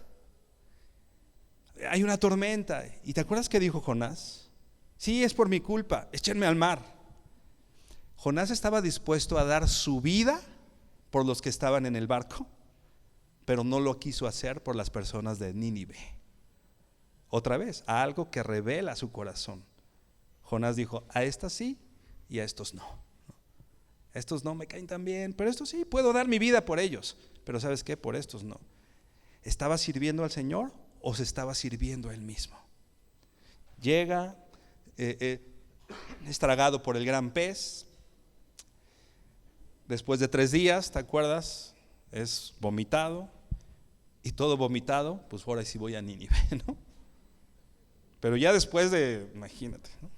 Hay una tormenta. ¿Y te acuerdas qué dijo Jonás? Sí, es por mi culpa, échenme al mar. Jonás estaba dispuesto a dar su vida por los que estaban en el barco, pero no lo quiso hacer por las personas de Nínive. Otra vez, algo que revela su corazón. Jonás dijo, a estas sí y a estos no. Estos no me caen tan bien, pero estos sí, puedo dar mi vida por ellos. Pero ¿sabes qué? Por estos no. ¿Estaba sirviendo al Señor o se estaba sirviendo a él mismo? Llega, es tragado por el gran pez. Después de 3 días, ¿te acuerdas? Es vomitado. Y todo vomitado, pues ahora sí voy a Nínive, ¿no? Pero ya después de, imagínate, ¿no?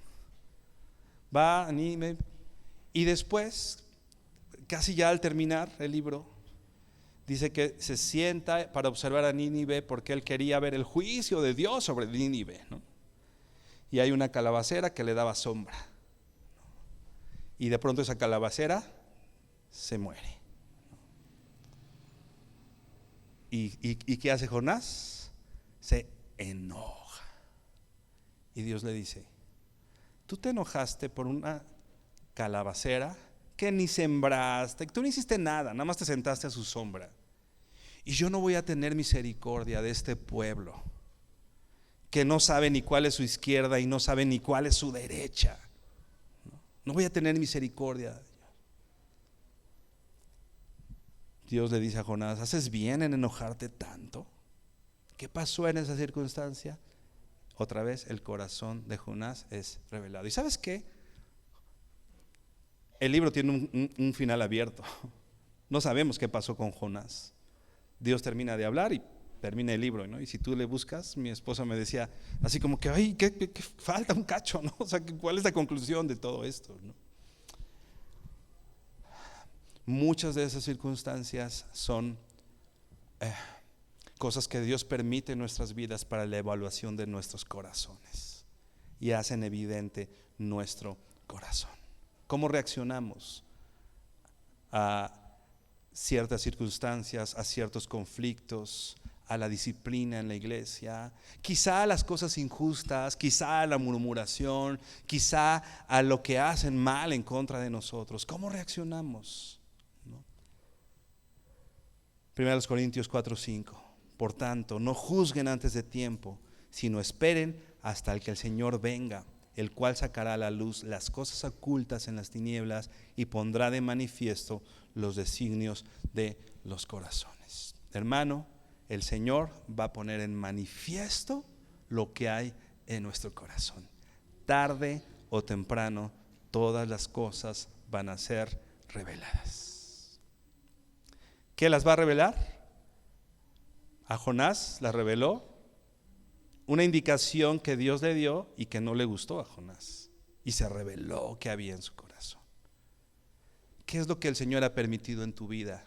Va a Nínive y después, casi ya al terminar el libro, dice que se sienta para observar a Nínive porque él quería ver el juicio de Dios sobre Nínive, ¿no? Y hay una calabacera que le daba sombra. Y de pronto esa calabacera se muere. ¿Y qué hace Jonás? Se enoja. Y Dios le dice: tú te enojaste por una calabacera que ni sembraste, tú no hiciste nada, nada más te sentaste a su sombra. Y yo no voy a tener misericordia de este pueblo que no sabe ni cuál es su izquierda y no sabe ni cuál es su derecha. No voy a tener misericordia. Dios le dice a Jonás: ¿haces bien en enojarte tanto? ¿Qué pasó en esa circunstancia? Otra vez el corazón de Jonás es revelado. ¿Y sabes qué? El libro tiene un final abierto. No sabemos qué pasó con Jonás. Dios termina de hablar y termina el libro, ¿no? Y si tú le buscas, mi esposa me decía así como que, ay, que falta un cacho, ¿no? O sea, ¿cuál es la conclusión de todo esto, ¿no? Muchas de esas circunstancias son cosas que Dios permite en nuestras vidas para la evaluación de nuestros corazones y hacen evidente nuestro corazón. ¿Cómo reaccionamos a ciertas circunstancias, a ciertos conflictos, a la disciplina en la iglesia, quizá a las cosas injustas, quizá a la murmuración, quizá a lo que hacen mal en contra de nosotros? ¿Cómo reaccionamos? ¿No? 1 Corintios 4:5. Por tanto, no juzguen antes de tiempo, sino esperen hasta el que el Señor venga, el cual sacará a la luz las cosas ocultas en las tinieblas y pondrá de manifiesto los designios de los corazones. Hermano, el Señor va a poner en manifiesto lo que hay en nuestro corazón. Tarde o temprano, todas las cosas van a ser reveladas. ¿Qué las va a revelar? A Jonás la reveló una indicación que Dios le dio y que no le gustó a Jonás, y se reveló que había en su corazón. ¿Qué es lo que el Señor ha permitido en tu vida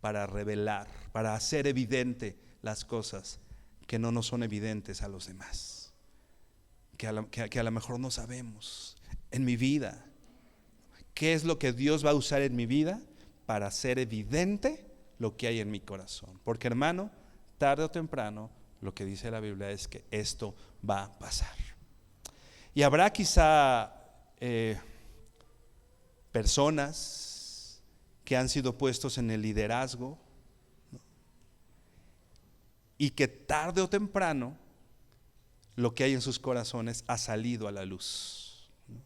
para revelar, para hacer evidente las cosas que no nos son evidentes a los demás? Que a lo mejor no sabemos. En mi vida, ¿qué es lo que Dios va a usar en mi vida para hacer evidente lo que hay en mi corazón? Porque, hermano, tarde o temprano, lo que dice la Biblia es que esto va a pasar. Y habrá quizá personas que han sido puestos en el liderazgo, ¿no? Y que tarde o temprano lo que hay en sus corazones ha salido a la luz, ¿no?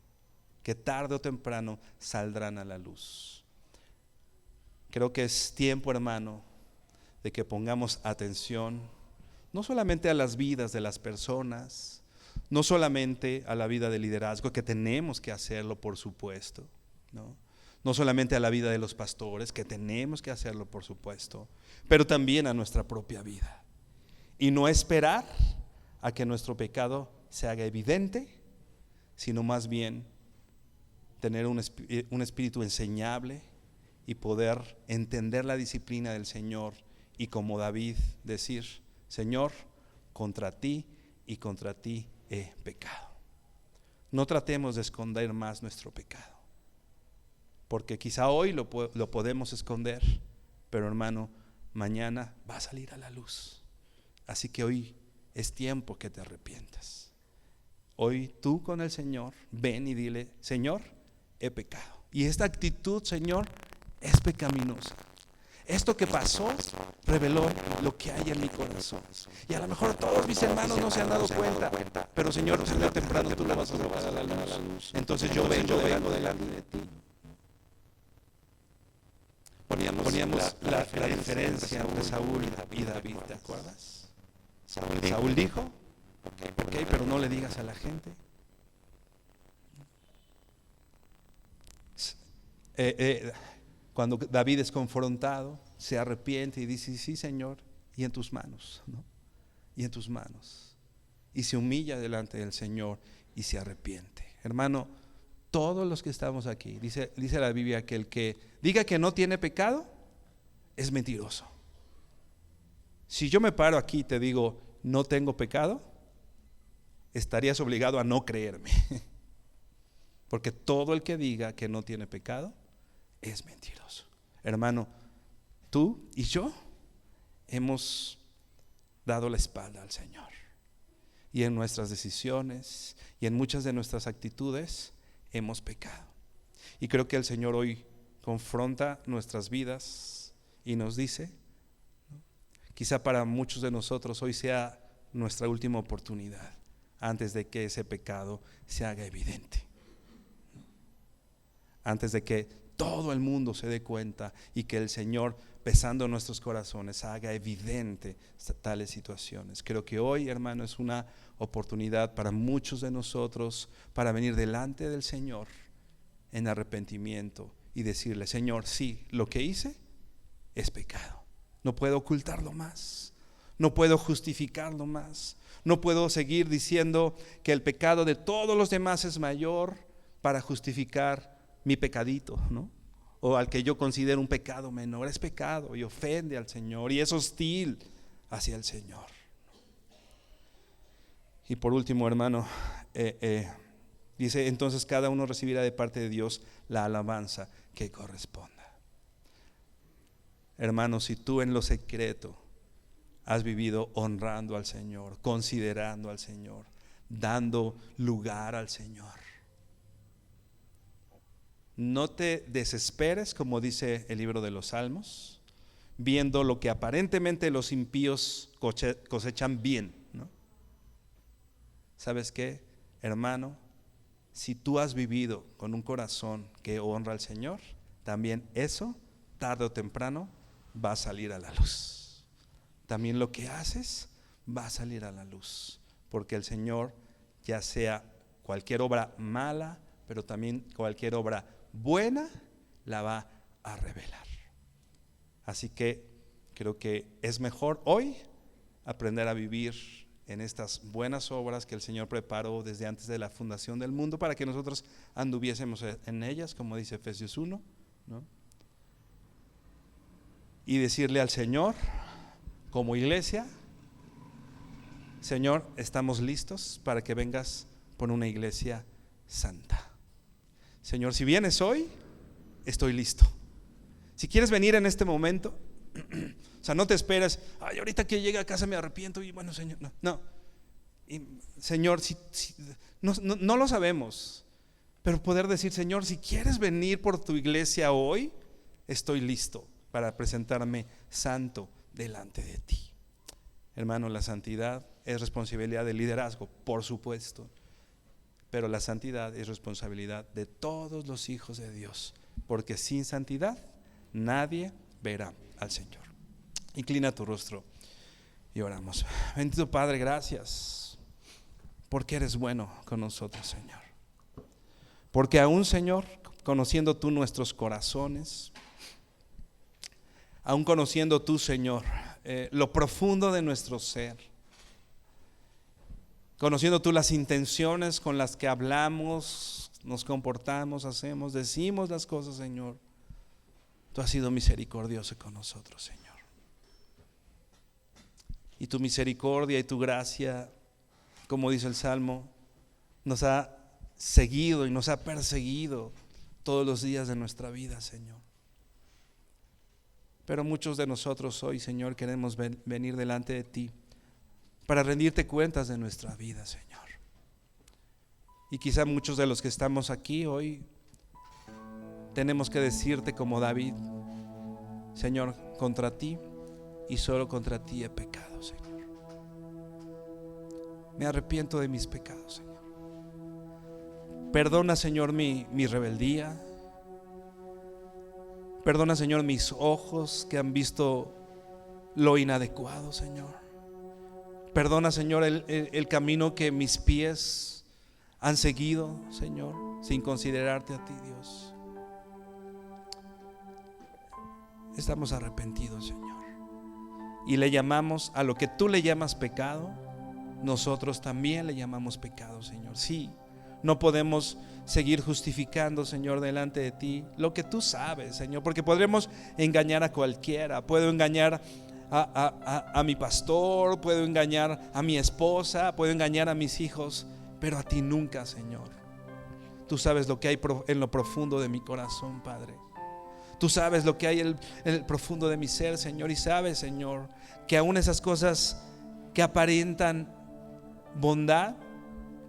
Que tarde o temprano saldrán a la luz. Creo que es tiempo, hermano, de que pongamos atención no solamente a las vidas de las personas, no solamente a la vida de liderazgo, que tenemos que hacerlo, por supuesto, ¿no? No solamente a la vida de los pastores, que tenemos que hacerlo, por supuesto, pero también a nuestra propia vida. Y no esperar a que nuestro pecado se haga evidente, sino más bien tener un espíritu enseñable y poder entender la disciplina del Señor y, como David, decir: Señor, contra ti y contra ti he pecado. No tratemos de esconder más nuestro pecado, porque quizá hoy lo podemos esconder, pero, hermano, mañana va a salir a la luz. Así que hoy es tiempo que te arrepientas. Hoy tú con el Señor ven y dile: Señor, he pecado. Y esta actitud, Señor, es pecaminosa. Esto que pasó reveló lo que hay en mi corazón. Y a lo mejor todos mis hermanos no se han dado cuenta, pero, Señor, tarde o temprano tú lo vas a sacar a la luz. Entonces yo vengo delante de ti. Poníamos la diferencia entre Saúl y David, ¿te acuerdas? Saúl dijo: ok, pero no le digas a la gente. Cuando David es confrontado, se arrepiente y dice: sí, Señor, y en tus manos, ¿no? Y en tus manos. Y se humilla delante del Señor y se arrepiente. Hermano, todos los que estamos aquí, dice la Biblia que el que diga que no tiene pecado es mentiroso. Si yo me paro aquí y te digo no tengo pecado, estarías obligado a no creerme. Porque todo el que diga que no tiene pecado es mentiroso. Hermano, tú y yo hemos dado la espalda al Señor. Y en nuestras decisiones y en muchas de nuestras actitudes hemos pecado. Y creo que el Señor hoy confronta nuestras vidas y nos dice, quizá para muchos de nosotros hoy sea nuestra última oportunidad antes de que ese pecado se haga evidente, antes de que todo el mundo se dé cuenta y que el Señor, pesando nuestros corazones, haga evidente tales situaciones. Creo que hoy, hermano, es una oportunidad para muchos de nosotros para venir delante del Señor en arrepentimiento y decirle: Señor, sí, lo que hice es pecado. No puedo ocultarlo más, no puedo justificarlo más, no puedo seguir diciendo que el pecado de todos los demás es mayor para justificar mi pecadito, ¿no? O al que yo considero un pecado menor. Es pecado y ofende al Señor y es hostil hacia el Señor. Y por último, hermano, dice: entonces cada uno recibirá de parte de Dios la alabanza que corresponda. Hermano, si tú en lo secreto has vivido honrando al Señor, considerando al Señor, dando lugar al Señor, no te desesperes, como dice el libro de los Salmos, viendo lo que aparentemente los impíos cosechan bien, ¿no? ¿Sabes qué, hermano? Si tú has vivido con un corazón que honra al Señor, también eso, tarde o temprano, va a salir a la luz. También lo que haces va a salir a la luz, porque el Señor, ya sea cualquier obra mala, pero también cualquier obra buena, la va a revelar. Así que creo que es mejor hoy aprender a vivir en estas buenas obras que el Señor preparó desde antes de la fundación del mundo para que nosotros anduviésemos en ellas, como dice Efesios 1, ¿no? Y decirle al Señor, como iglesia: Señor, estamos listos para que vengas por una iglesia santa. Señor, si vienes hoy, estoy listo. Si quieres venir en este momento, o sea, no te esperes: ay, ahorita que llegue a casa me arrepiento y bueno, Señor, no. Y, Señor, no lo sabemos, pero poder decir: Señor, si quieres venir por tu iglesia hoy, estoy listo para presentarme santo delante de ti. Hermano, la santidad es responsabilidad del liderazgo, por supuesto, pero la santidad es responsabilidad de todos los hijos de Dios, porque sin santidad nadie verá al Señor. Inclina tu rostro y oramos. Bendito Padre, gracias porque eres bueno con nosotros, Señor. Porque aún, Señor, conociendo tú nuestros corazones, aún conociendo tú, Señor, lo profundo de nuestro ser, conociendo tú las intenciones con las que hablamos, nos comportamos, hacemos, decimos las cosas, Señor, tú has sido misericordioso con nosotros, Señor. Y tu misericordia y tu gracia, como dice el Salmo, nos ha seguido y nos ha perseguido todos los días de nuestra vida, Señor. Pero muchos de nosotros hoy, Señor, queremos venir delante de ti para rendirte cuentas de nuestra vida, Señor. Y quizá muchos de los que estamos aquí hoy tenemos que decirte como David: Señor, contra ti y solo contra ti he pecado, Señor. Me arrepiento de mis pecados, Señor. Perdona, Señor, mi rebeldía. Perdona, Señor, mis ojos que han visto lo inadecuado, Señor. Perdona, Señor, el camino que mis pies han seguido, Señor, sin considerarte a ti, Dios. Estamos arrepentidos, Señor. y le llamamos a lo que tú le llamas pecado, nosotros también le llamamos pecado, Señor. Sí, no podemos seguir justificando, Señor, delante de ti lo que tú sabes, Señor, porque podremos engañar a cualquiera. Puedo engañar a mi pastor, puedo engañar a mi esposa, puedo engañar a mis hijos, pero a ti nunca, Señor. Tú sabes lo que hay en lo profundo de mi corazón, Padre. Tú sabes lo que hay en el profundo de mi ser, Señor, y sabes, Señor, que aún esas cosas que aparentan bondad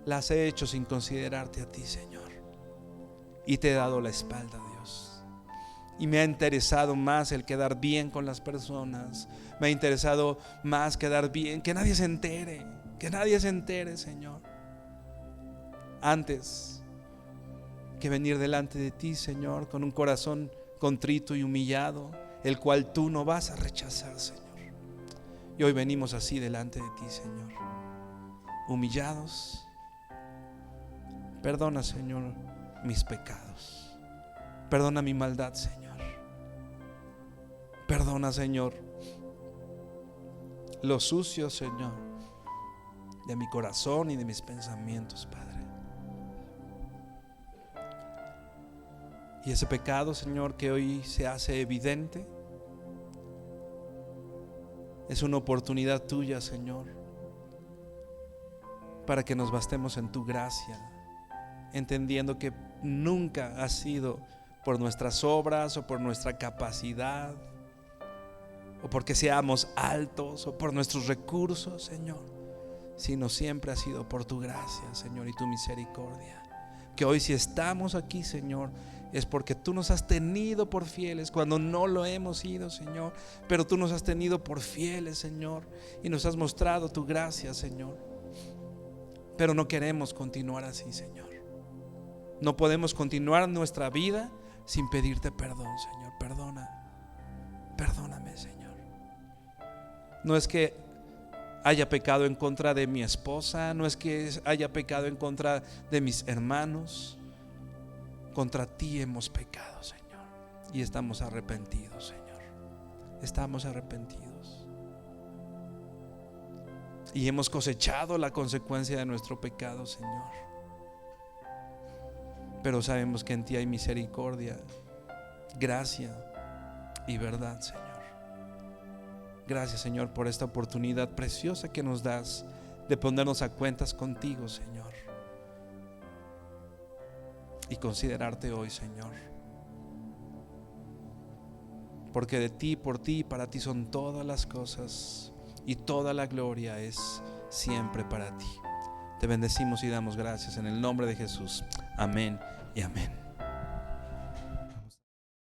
las he hecho sin considerarte a ti, Señor, y te he dado la espalda, Dios. Y me ha interesado más el quedar bien con las personas, me ha interesado más quedar bien, que nadie se entere, Señor, antes que venir delante de ti, Señor, con un corazón contrito y humillado, el cual tú no vas a rechazar, Señor. Y hoy venimos así delante de ti, Señor, humillados. Perdona, Señor, mis pecados. Perdona mi maldad, Señor. Perdona, Señor, lo sucio, Señor, de mi corazón y de mis pensamientos, Padre. Y ese pecado, Señor, que hoy se hace evidente, es una oportunidad tuya, Señor, para que nos bastemos en tu gracia, entendiendo que nunca ha sido por nuestras obras o por nuestra capacidad o porque seamos altos o por nuestros recursos, Señor, sino siempre ha sido por tu gracia, Señor, y tu misericordia. Que hoy si estamos aquí, Señor, es porque tú nos has tenido por fieles cuando no lo hemos sido, Señor, pero tú nos has tenido por fieles, Señor, y nos has mostrado tu gracia, Señor. Pero no queremos continuar así, Señor. No podemos continuar nuestra vida sin pedirte perdón, Señor. Perdóname, Señor. No es que haya pecado en contra de mi esposa, no es que haya pecado en contra de mis hermanos. Contra ti hemos pecado, Señor, y estamos arrepentidos, Señor. Estamos arrepentidos y hemos cosechado la consecuencia de nuestro pecado, Señor. Pero sabemos que en ti hay misericordia, gracia y verdad, Señor. Gracias, Señor, por esta oportunidad preciosa que nos das de ponernos a cuentas contigo, Señor, y considerarte hoy, Señor, porque de ti, por ti y para ti son todas las cosas, y toda la gloria es siempre para ti. Te bendecimos y damos gracias en el nombre de Jesús. Amén y amén.